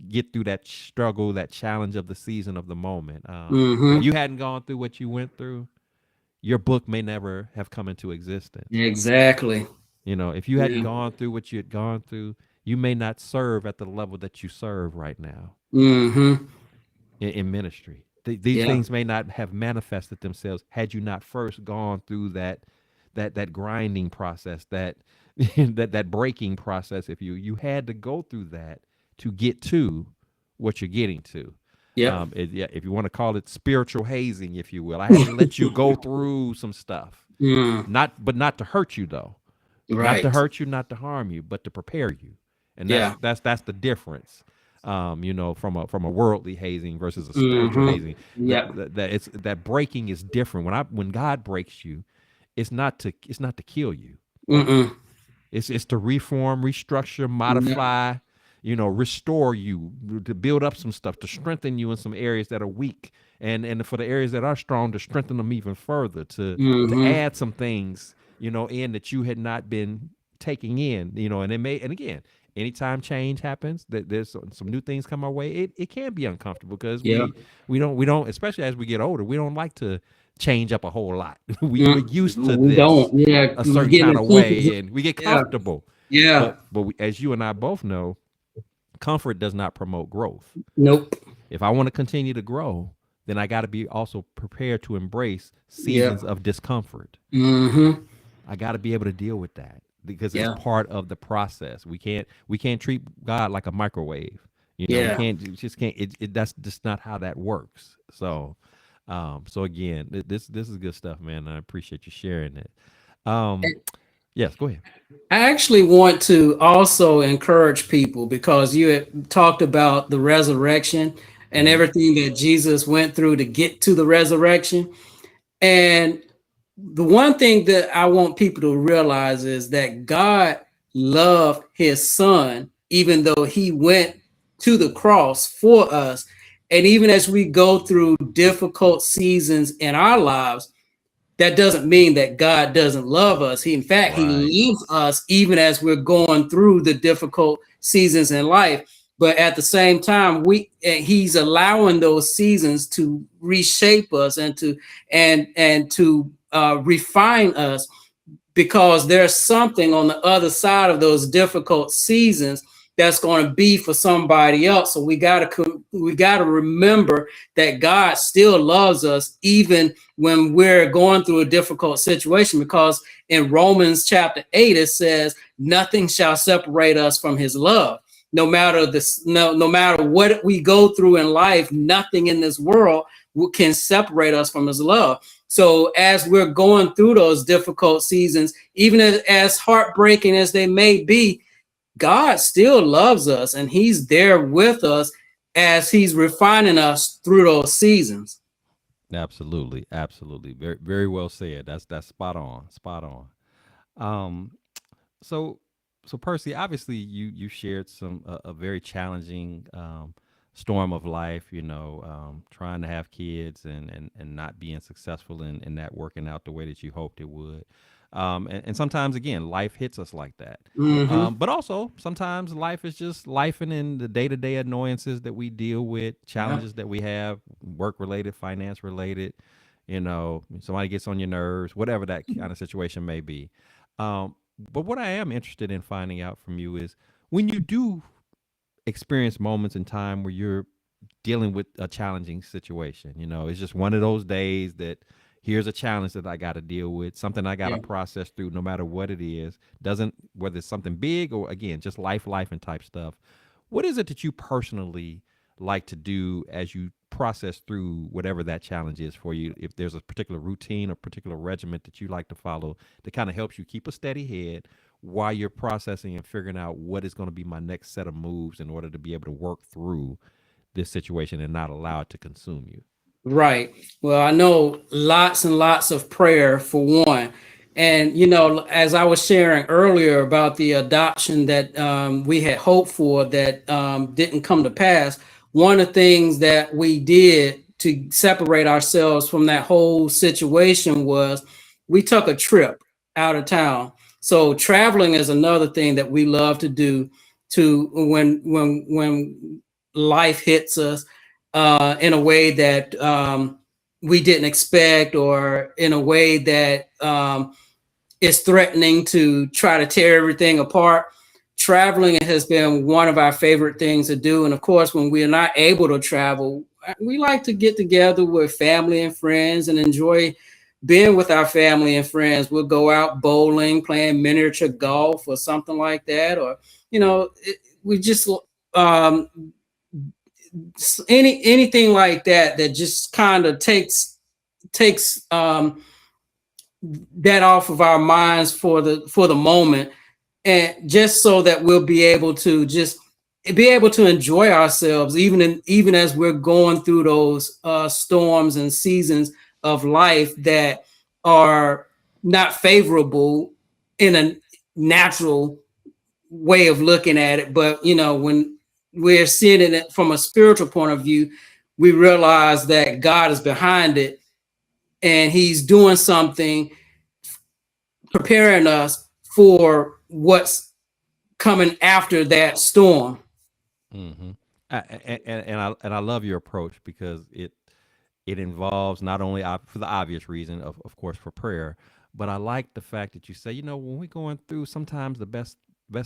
get through that struggle, that challenge of the season, of the moment. If Mm-hmm. you hadn't gone through what you went through, your book may never have come into existence. Exactly. If you hadn't Yeah. gone through what you had gone through, you may not serve at the level that you serve right now Mm-hmm. in ministry. These Yeah. things may not have manifested themselves had you not first gone through that grinding process, that breaking process. If you had to go through that to get to what you're getting to. Yep. Yeah, if you want to call it spiritual hazing, if you will, I had to let you go through some stuff, Mm, not to hurt you though, not to right. hurt you, not to harm you, but to prepare you, and Yeah. that's the difference. From a worldly hazing versus a spiritual Hmm. hazing, Yep. that it's that breaking is different. When God breaks you, it's not to kill you. Mm-mm. It's to reform, restructure, Yep. modify, restore you, to build up some stuff, to strengthen you in some areas that are weak, and for the areas that are strong, to strengthen them even further, to Hmm. add some things, in that you had not been taking in, and again, anytime change happens, that there's some new things come our way, it can be uncomfortable because Yep. we don't, especially as we get older, we don't like to change up a whole lot. We're Mm. used to We this don't. Yeah. a We certain get kind in of comfort. way and we get Yeah. comfortable. Yeah. But as you and I both know, comfort does not promote growth. Nope. If I want to continue to grow, then I got to be also prepared to embrace seasons Yep. of discomfort. Hmm. I got to be able to deal with that because it's Yeah. part of the process. We can't treat God like a microwave. We Yeah. can't, just can't. That's just not how that works. So again, this is good stuff, man. I appreciate you sharing it. Um, yes, go ahead. I actually want to also encourage people because you had talked about the resurrection and Hmm. everything that Jesus went through to get to the resurrection. And the one thing that I want people to realize is that God loved his son, even though he went to the cross for us. And even as we go through difficult seasons in our lives, that doesn't mean that God doesn't love us. In fact, he Right. loves us even as we're going through the difficult seasons in life. But at the same time, he's allowing those seasons to reshape us and to refine us because there's something on the other side of those difficult seasons that's going to be for somebody else. So we got to remember that God still loves us even when we're going through a difficult situation, because in Romans chapter 8 it says nothing shall separate us from his love. No matter what we go through in life, nothing in this world can separate us from his love. So as we're going through those difficult seasons, even as heartbreaking as they may be, God still loves us and he's there with us as he's refining us through those seasons. Absolutely, absolutely. Very, very well said. That's spot on, spot on. Um, so, Percy, obviously you shared a very challenging storm of life. Trying to have kids and not being successful in that working out the way that you hoped it would. And sometimes again, life hits us like that. Mm-hmm. But also sometimes life is just life and in the day to day annoyances that we deal with, Yeah. challenges that we have, work related, finance related. Somebody gets on your nerves, whatever that kind of situation may be. But what I am interested in finding out from you is when you do experience moments in time where you're dealing with a challenging situation. It's just one of those days that here's a challenge that I got to deal with, something I got to Yeah. process through, no matter what it is. Doesn't Whether it's something big or again just life and type stuff. What is it that you personally like to do as you process through whatever that challenge is for you? If there's a particular routine or particular regiment that you like to follow that kind of helps you keep a steady head while you're processing and figuring out what is going to be my next set of moves in order to be able to work through this situation and not allow it to consume you. Right. Well, I know lots and lots of prayer for one. And, as I was sharing earlier about the adoption that we had hoped for that didn't come to pass, one of the things that we did to separate ourselves from that whole situation was we took a trip out of town. So traveling is another thing that we love to do to when life hits us in a way that we didn't expect, or in a way that is threatening to try to tear everything apart. Traveling has been one of our favorite things to do. And of course, when we are not able to travel, we like to get together with family and friends and enjoy being with our family and friends. We'll go out bowling, playing miniature golf or something like that, or we just um, anything like that that just kind of takes that off of our minds for the moment, and just so that we'll be able to just be able to enjoy ourselves even as we're going through those storms and seasons of life that are not favorable in a natural way of looking at it. But when we're seeing it from a spiritual point of view, we realize that God is behind it, and he's doing something, preparing us for what's coming after that storm. Mm-hmm. And I love your approach because it involves not only for the obvious reason of course for prayer, but I like the fact that you say, when we're going through, sometimes the best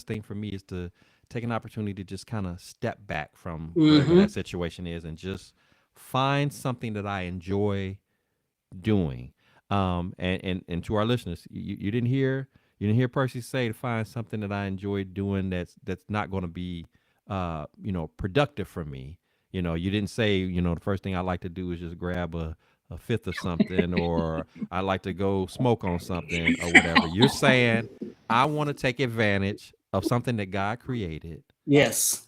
thing for me is to take an opportunity to just kind of step back from whatever that Mm-hmm. situation is and just find something that I enjoy doing. And to our listeners, you didn't hear Percy say to find something that I enjoy doing that's not going to be productive for me. You didn't say, the first thing I like to do is just grab a fifth of something, or I like to go smoke on something or whatever. You're saying I want to take advantage of something that God created Yes.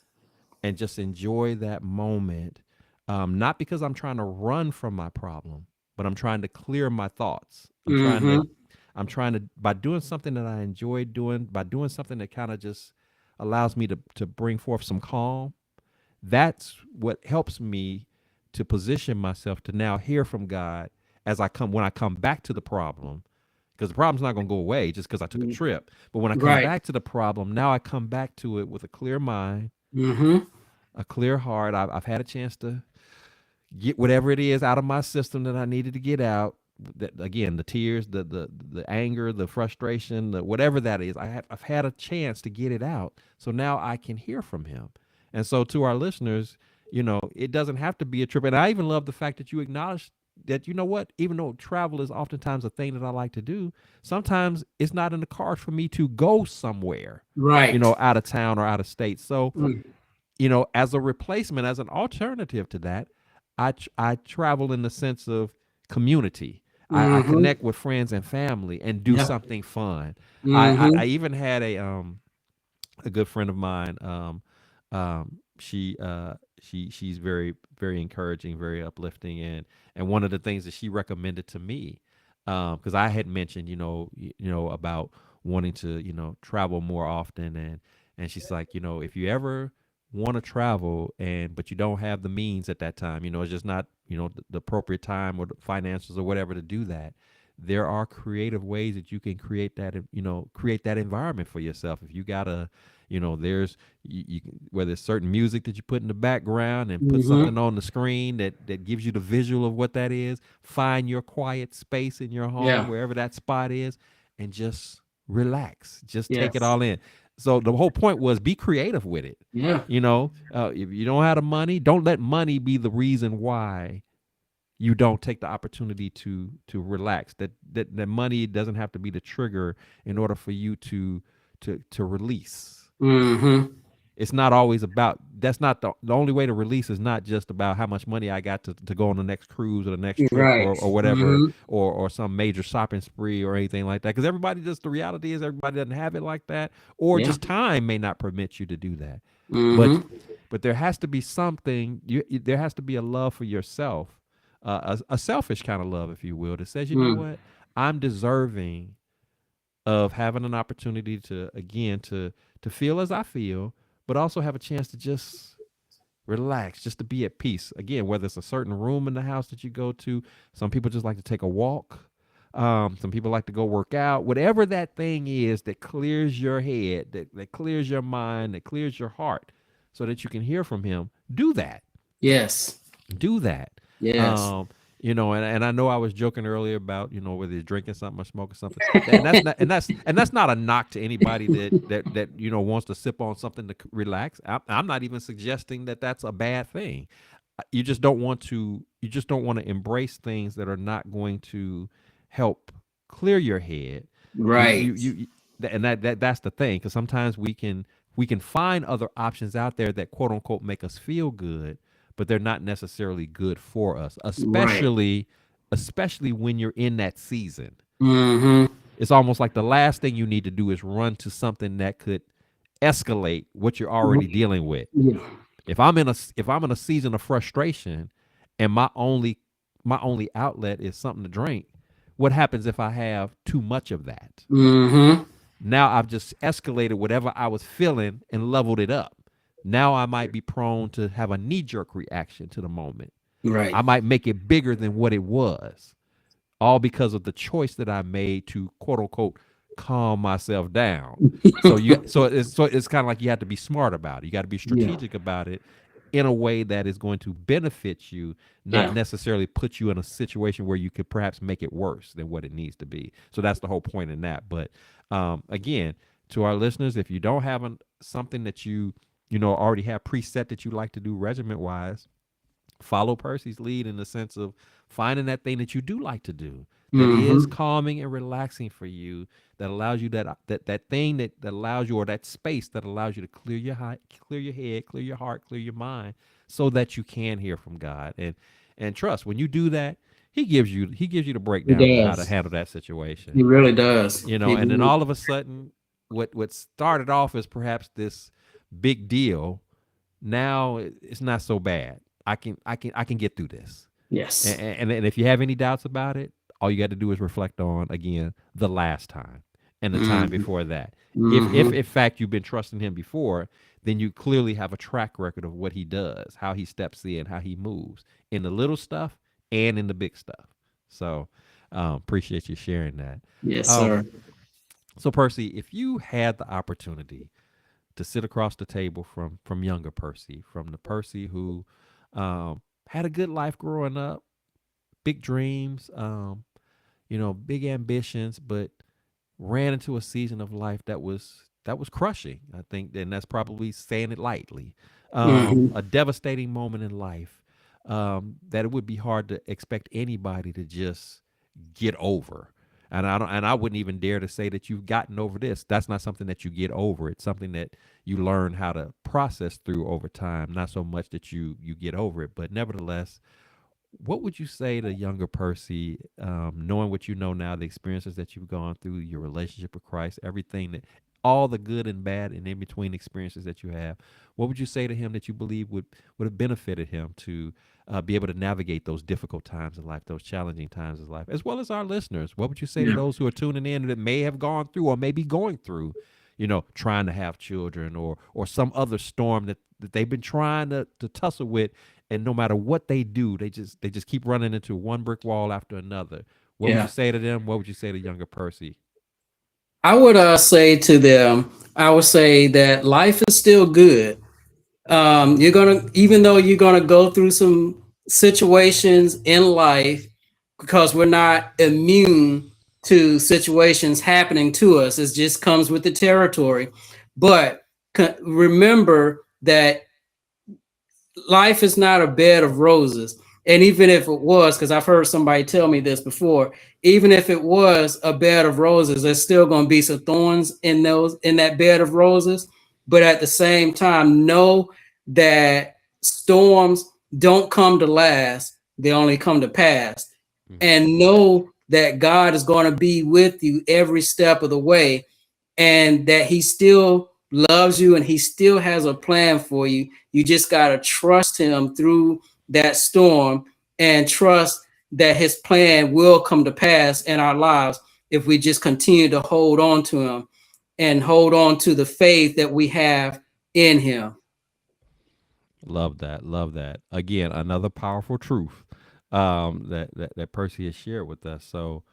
and just enjoy that moment. Not because I'm trying to run from my problem, but I'm trying to clear my thoughts. Mm-hmm. I'm trying to, by doing something that I enjoy doing, by doing something that kind of just allows me to bring forth some calm. That's what helps me to position myself to now hear from God when I come back to the problem, because the problem's not going to go away just because I took a trip. But when I come Right. back to the problem, now I come back to it with a clear mind, Mm-hmm. a clear heart. I've had a chance to get whatever it is out of my system that I needed to get out. That, again, the tears, the anger, the frustration, the whatever that is, I've had a chance to get it out. So now I can hear from him. And so to our listeners, it doesn't have to be a trip. And I even love the fact that you acknowledge that, what, even though travel is oftentimes a thing that I like to do, sometimes it's not in the cards for me to go somewhere, Right. out of town or out of state. So Mm. as a replacement, as an alternative to that, I travel in the sense of community. I Mm-hmm. connect with friends and family and do Yeah. something fun. I Mm-hmm. even had a good friend of mine. She's very very encouraging, very uplifting, and one of the things that she recommended to me, because I had mentioned, about wanting to, travel more often, and she's like, if you ever want to travel but you don't have the means at that time, it's just not, the appropriate time or the finances or whatever to do that. There are creative ways that you can create that environment for yourself. If you gotta, there's whether it's certain music that you put in the background and put Mm-hmm. something on the screen that gives you the visual of what that is. Find your quiet space in your home, Yeah. wherever that spot is, and just relax. Just take it Yes. all in. So the whole point was be creative with it. Yeah. If you don't have the money, don't let money be the reason why you don't take the opportunity to relax. That money doesn't have to be the trigger in order for you to release. Mm-hmm. It's not always about, that's not the only way to release is not just about how much money I got to go on the next cruise or the next trip, Right. or whatever, Mm-hmm. or some major shopping spree or anything like that, because the reality is everybody doesn't have it like that, or Yeah. just time may not permit you to do that. but Mm-hmm. but there has to be something, there has to be a love for yourself, a selfish kind of love, if you will, that says, Mm. what, I'm deserving of having an opportunity to, again, to feel as I feel, but also have a chance to just relax, just to be at peace. Again, whether it's a certain room in the house that you go to, some people just like to take a walk. Some people like to go work out. Whatever that thing is that clears your head, that clears your mind, that clears your heart, so that you can hear from him. Do that. Yes. Do that. Yes. Um, and I know I was joking earlier about, whether you're drinking something or smoking something, and that's not a knock to anybody that wants to sip on something to relax. I'm not even suggesting that that's a bad thing. You just don't want to embrace things that are not going to help clear your head. You Right. and that's the thing, because sometimes we can find other options out there that quote unquote make us feel good, but they're not necessarily good for us, Right. especially when you're in that season. Mm-hmm. It's almost like the last thing you need to do is run to something that could escalate what you're already dealing with. Yeah. If I'm in a season of frustration, and my only outlet is something to drink, what happens if I have too much of that? Mm-hmm. Now I've just escalated whatever I was feeling and leveled it up. Now I might be prone to have a knee jerk reaction to the moment. Right. I might make it bigger than what it was, all because of the choice that I made to quote unquote calm myself down. So it's kind of like you have to be smart about it. You got to be Yeah. strategic about it in a way that is going to benefit you, not Yeah. necessarily put you in a situation where you could perhaps make it worse than what it needs to be. So that's the whole point in that. But again, to our listeners, if you don't have something that you already have preset that you like to do regiment wise, follow Percy's lead in the sense of finding that thing that you do like to do that is Mm-hmm. calming and relaxing for you, that allows you that thing that allows you, or that space that allows you to clear your head, clear your heart, clear your mind, so that you can hear from God. And trust, when you do that, he gives you the It breakdown of how to does. handle that situation. It really does. And then all of a sudden, what started off as perhaps this big deal, now it's not so bad. I can get through this. Yes. And if you have any doubts about it, all you got to do is reflect on again the last time and the time Mm-hmm. before that. If Mm-hmm. in fact you've been trusting him before, then you clearly have a track record of what he does, how he steps in, how he moves in the little stuff and in the big stuff. So appreciate you sharing that. Yes, Um, sir. so Percy, if you had the opportunity to sit across the table from younger Percy, from the Percy who had a good life growing up, big dreams, big ambitions, but ran into a season of life that was crushing. I think, and that's probably saying it lightly. Mm-hmm. A devastating moment in life that it would be hard to expect anybody to just get over. And I wouldn't even dare to say that you've gotten over this. That's not something that you get over. It's something that you learn how to process through over time. Not so much that you get over it, but nevertheless, what would you say to younger Percy, knowing what you know now, the experiences that you've gone through, your relationship with Christ, everything that, all the good and bad and in between experiences that you have, what would you say to him that you believe would have benefited him to be able to navigate those difficult times in life, those challenging times in life, as well as our listeners? What would you say to Yeah. those who are tuning in that may have gone through or may be going through, trying to have children, or some other storm that they've been trying to tussle with, and no matter what they do, they just keep running into one brick wall after another? What would you Yeah. say to them? What would you say to younger Percy? I would say to them, I would say that life is still good. You're gonna, even though you're gonna go through some situations in life, because we're not immune to situations happening to us. It just comes with the territory. But remember that life is not a bed of roses. And even if it was, because I've heard somebody tell me this before, even if it was a bed of roses, there's still going to be some thorns in that bed of roses. But at the same time, know that storms don't come to last; they only come to pass. Mhm. And know that God is going to be with you every step of the way, and that He still loves you and He still has a plan for you. You just got to trust Him through that storm, and trust that His plan will come to pass in our lives if we just continue to hold on to Him and hold on to the faith that we have in Him. Love that. Love that. Again, another powerful truth that Percy has shared with us. So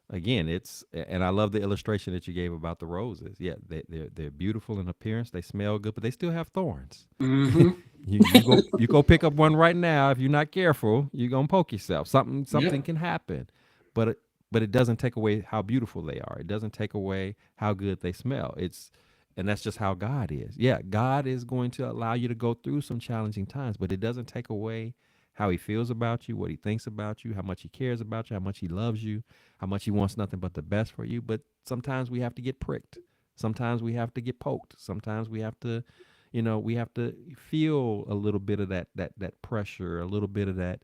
again, and I love the illustration that you gave about the roses. Yeah, they're beautiful in appearance. They smell good, but they still have thorns. Mm-hmm. You go pick up one right now. If you're not careful, you're gonna poke yourself. Something Yep. can happen, but it doesn't take away how beautiful they are. It doesn't take away how good they smell. And that's just how God is. Yeah, God is going to allow you to go through some challenging times, but it doesn't take away how he feels about you, what he thinks about you, how much he cares about you, how much he loves you, how much he wants nothing but the best for you. But sometimes we have to get pricked. Sometimes we have to get poked. Sometimes we have to, we have to feel a little bit of that pressure, a little bit of that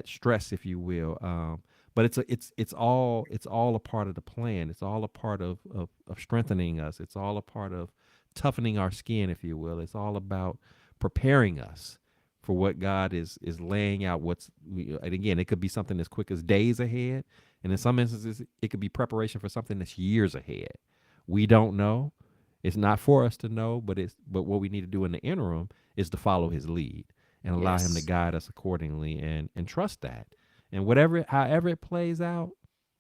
stress, if you will. But it's all a part of the plan. It's all a part of strengthening us. It's all a part of toughening our skin, if you will. It's all about preparing us for what God is laying out. And again, it could be something as quick as days ahead, and in some instances, it could be preparation for something that's years ahead. We don't know. It's not for us to know, but what we need to do in the interim is to follow His lead and allow Him to Yes. guide us accordingly, and trust that. And whatever, however it plays out,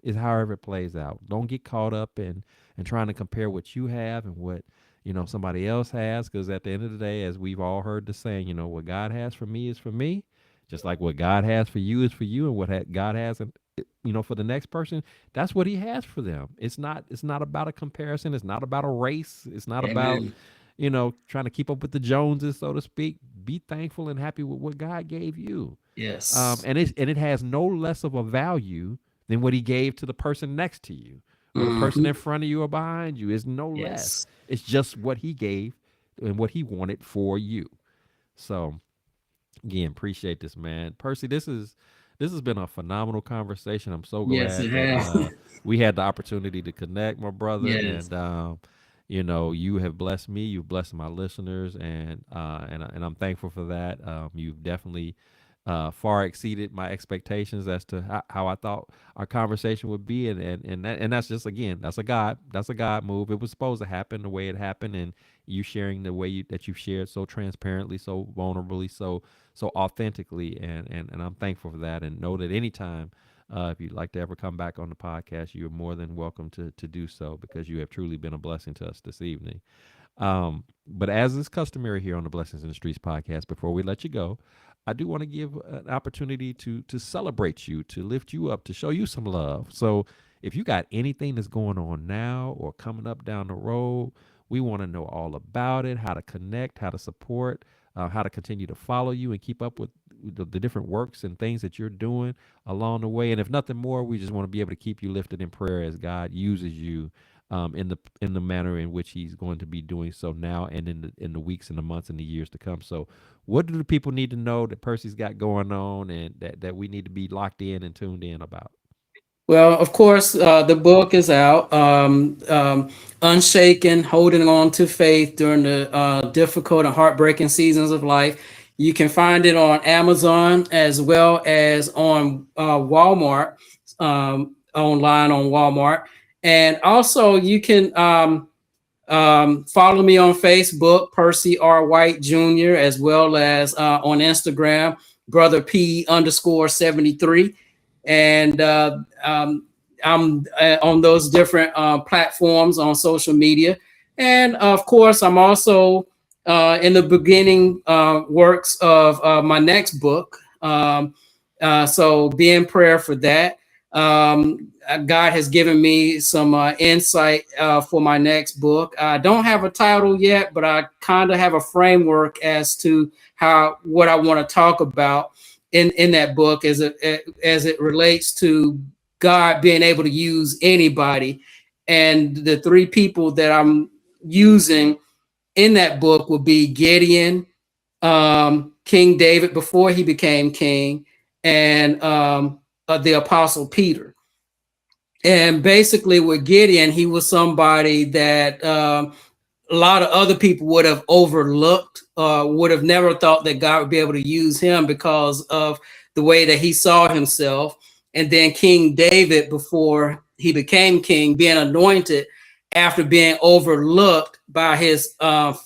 is however it plays out. Don't get caught up in trying to compare what you have and what somebody else has, because at the end of the day, as we've all heard the saying, what God has for me is for me, just like what God has for you is for you, and what God has, and for the next person, that's what He has for them. It's not about a comparison. It's not about a race. It's not about Amen. trying to keep up with the Joneses, so to speak. Be thankful and happy with what God gave you. Yes. And it has no less of a value than what He gave to the person next to you, or the person in Hmm. front of you or behind you. Is no less. Yes. It's just what He gave and what He wanted for you. So again, appreciate this, man. Percy, this has been a phenomenal conversation. I'm so Yes, glad it that has. we had the opportunity to connect, my brother. Yes. And you have blessed me. You've blessed my listeners, and I'm thankful for that. You've definitely far exceeded my expectations as to how I thought our conversation would be, and that's just, again, that's a God move. It was supposed to happen the way it happened, and you sharing the way that you've shared, so transparently, so vulnerably, so authentically, and I'm thankful for that. And know that anytime, if you'd like to ever come back on the podcast, you're more than welcome to do so, because you have truly been a blessing to us this evening. But as is customary here on the Blessings in the Streets podcast, before we let you go, I do want to give an opportunity to celebrate you, to lift you up, to show you some love. So if you got anything that's going on now or coming up down the road, we want to know all about it, how to connect, how to support, how to continue to follow you and keep up with the different works and things that you're doing along the way. And if nothing more, we just want to be able to keep you lifted in prayer as God uses you in the manner in which He's going to be doing so now, and in the weeks and the months and the years to come. So, what do the people need to know that Percy's got going on, and that we need to be locked in and tuned in about? Well, of course, the book is out. Unshaken, holding on to faith during the difficult and heartbreaking seasons of life. You can find it on Amazon as well as on Walmart, online on Walmart. And also, you can follow me on Facebook, Percy R. White Jr., as well as on Instagram, Brother P underscore 73. And I'm on those different platforms on social media. And of course, I'm also in the beginning works of my next book. So be in prayer for that. God has given me some insight for my next book. I don't have a title yet, but I kind of have a framework as to how what I want to talk about in that book as it relates to God being able to use anybody. And the three people that I'm using in that book will be Gideon, King David before he became king, and the Apostle Peter. And basically, with Gideon, he was somebody that a lot of other people would have overlooked, would have never thought that God would be able to use him because of the way that he saw himself. And then King David, before he became king, being anointed after being overlooked by his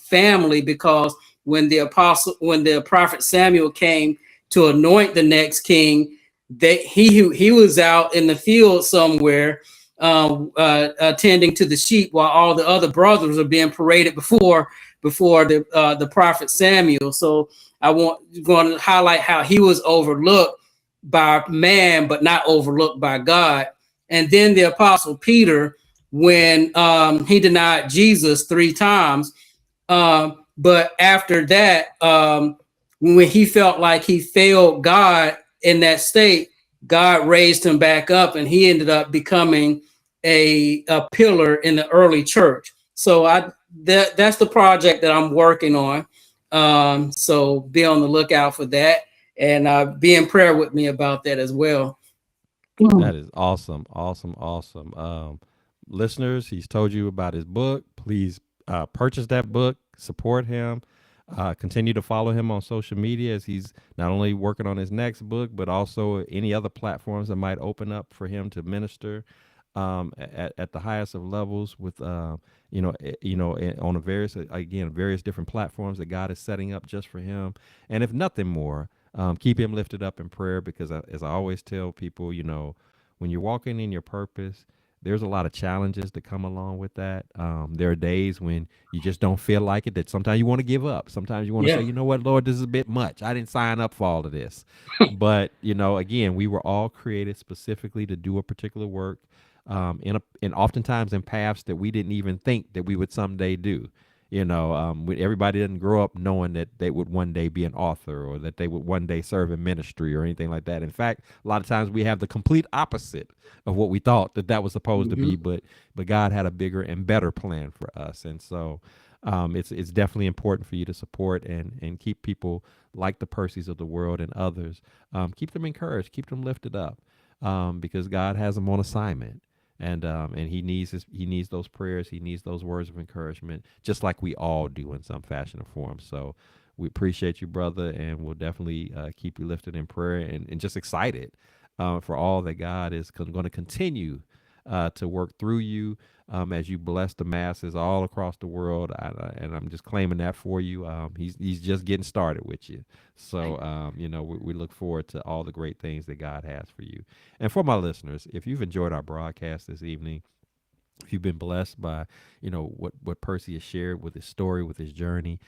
family, because when the prophet Samuel came to anoint the next king, that he was out in the field somewhere attending to the sheep while all the other brothers are being paraded before the prophet Samuel. So I going to highlight how he was overlooked by man, but not overlooked by God. And then the apostle Peter, when he denied Jesus 3 times, but after that, when he felt like he failed God in that state, God raised him back up, and he ended up becoming a pillar in the early church. So that's the project that I'm working on. So be on the lookout for that, and be in prayer with me about that as well. That is awesome, awesome, awesome. Listeners, he's told you about his book. Please purchase that book, support him, continue to follow him on social media as he's not only working on his next book, but also any other platforms that might open up for him to minister at the highest of levels with on a various again various different platforms that God is setting up just for him. And if nothing more, keep him lifted up in prayer because as I always tell people, when you're walking in your purpose, there's a lot of challenges that come along with that. There are days when you just don't feel like it, that sometimes you want to give up. Sometimes you want to say, Yeah. you know what, Lord, this is a bit much. I didn't sign up for all of this. But, again, we were all created specifically to do a particular work, and oftentimes in paths that we didn't even think that we would someday do. Everybody didn't grow up knowing that they would one day be an author or that they would one day serve in ministry or anything like that. In fact, a lot of times we have the complete opposite of what we thought that was supposed to be, Hmm. but God had a bigger and better plan for us. And so it's definitely important for you to support and keep people like the Percys of the world and others, keep them encouraged, keep them lifted up, because God has them on assignment. And he needs those prayers, he needs those words of encouragement, just like we all do in some fashion or form. So we appreciate you, brother, and we'll definitely keep you lifted in prayer and just excited for all that God is going to continue to work through you, as you bless the masses all across the world. And I'm just claiming that for you. He's just getting started with you. So, we look forward to all the great things that God has for you. And for my listeners, if you've enjoyed our broadcast this evening, if you've been blessed by what Percy has shared with his story, with his journey,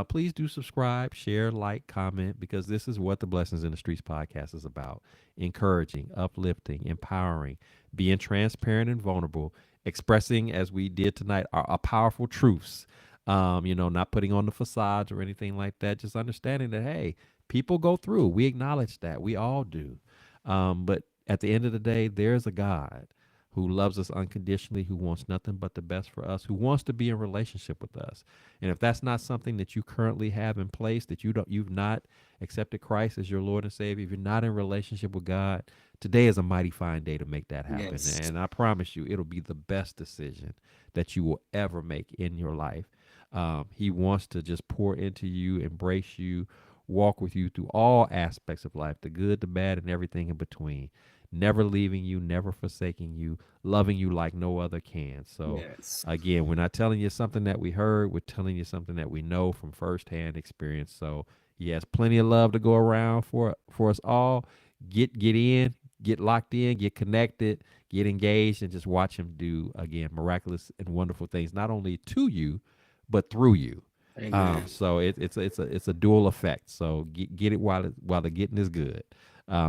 please do subscribe, share, like, comment, because this is what the Blessings in the Streets podcast is about: encouraging, uplifting, empowering, being transparent and vulnerable, expressing, as we did tonight, our powerful truths. Not putting on the facades or anything like that, just understanding that, hey, people go through, we acknowledge that, we all do, but at the end of the day, there's a God who loves us unconditionally, who wants nothing but the best for us, who wants to be in relationship with us. And if that's not something that you currently have in place, that you've not accepted Christ as your Lord and Savior, if you're not in relationship with God, today is a mighty fine day to make that happen. Yes. And I promise you, it'll be the best decision that you will ever make in your life. He wants to just pour into you, embrace you, walk with you through all aspects of life, the good, the bad, and everything in between, never leaving you, never forsaking you, loving you like no other can. So, Yes. again, we're not telling you something that we heard, we're telling you something that we know from firsthand experience. So, he has plenty of love to go around for us all. Get in, get locked in, get connected, get engaged, and just watch him do, again, miraculous and wonderful things, not only to you, but through you. Amen. So it's a dual effect. So get it while the getting is good,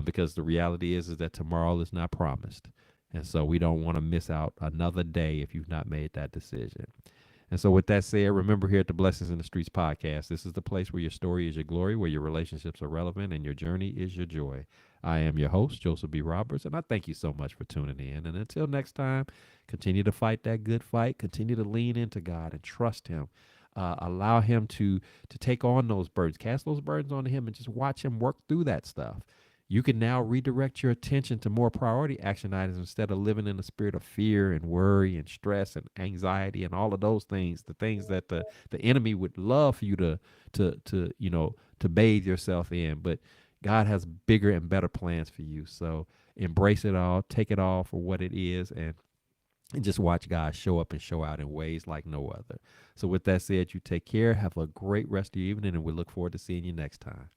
because the reality is that tomorrow is not promised, and so we don't want to miss out another day if you've not made that decision. And so, with that said, remember, here at the Blessings in the Streets podcast, this is the place where your story is your glory, where your relationships are relevant, and your journey is your joy. I am your host, Joseph B. Roberts, and I thank you so much for tuning in. And until next time, continue to fight that good fight, continue to lean into God and trust Him. Allow Him to take on those burdens, cast those burdens onto Him, and just watch Him work through that stuff. You can now redirect your attention to more priority action items instead of living in the spirit of fear and worry and stress and anxiety and all of those things, the things that the enemy would love for you to bathe yourself in. But God has bigger and better plans for you. So embrace it all, take it all for what it is, and just watch God show up and show out in ways like no other. So with that said, you take care, have a great rest of your evening, and we look forward to seeing you next time.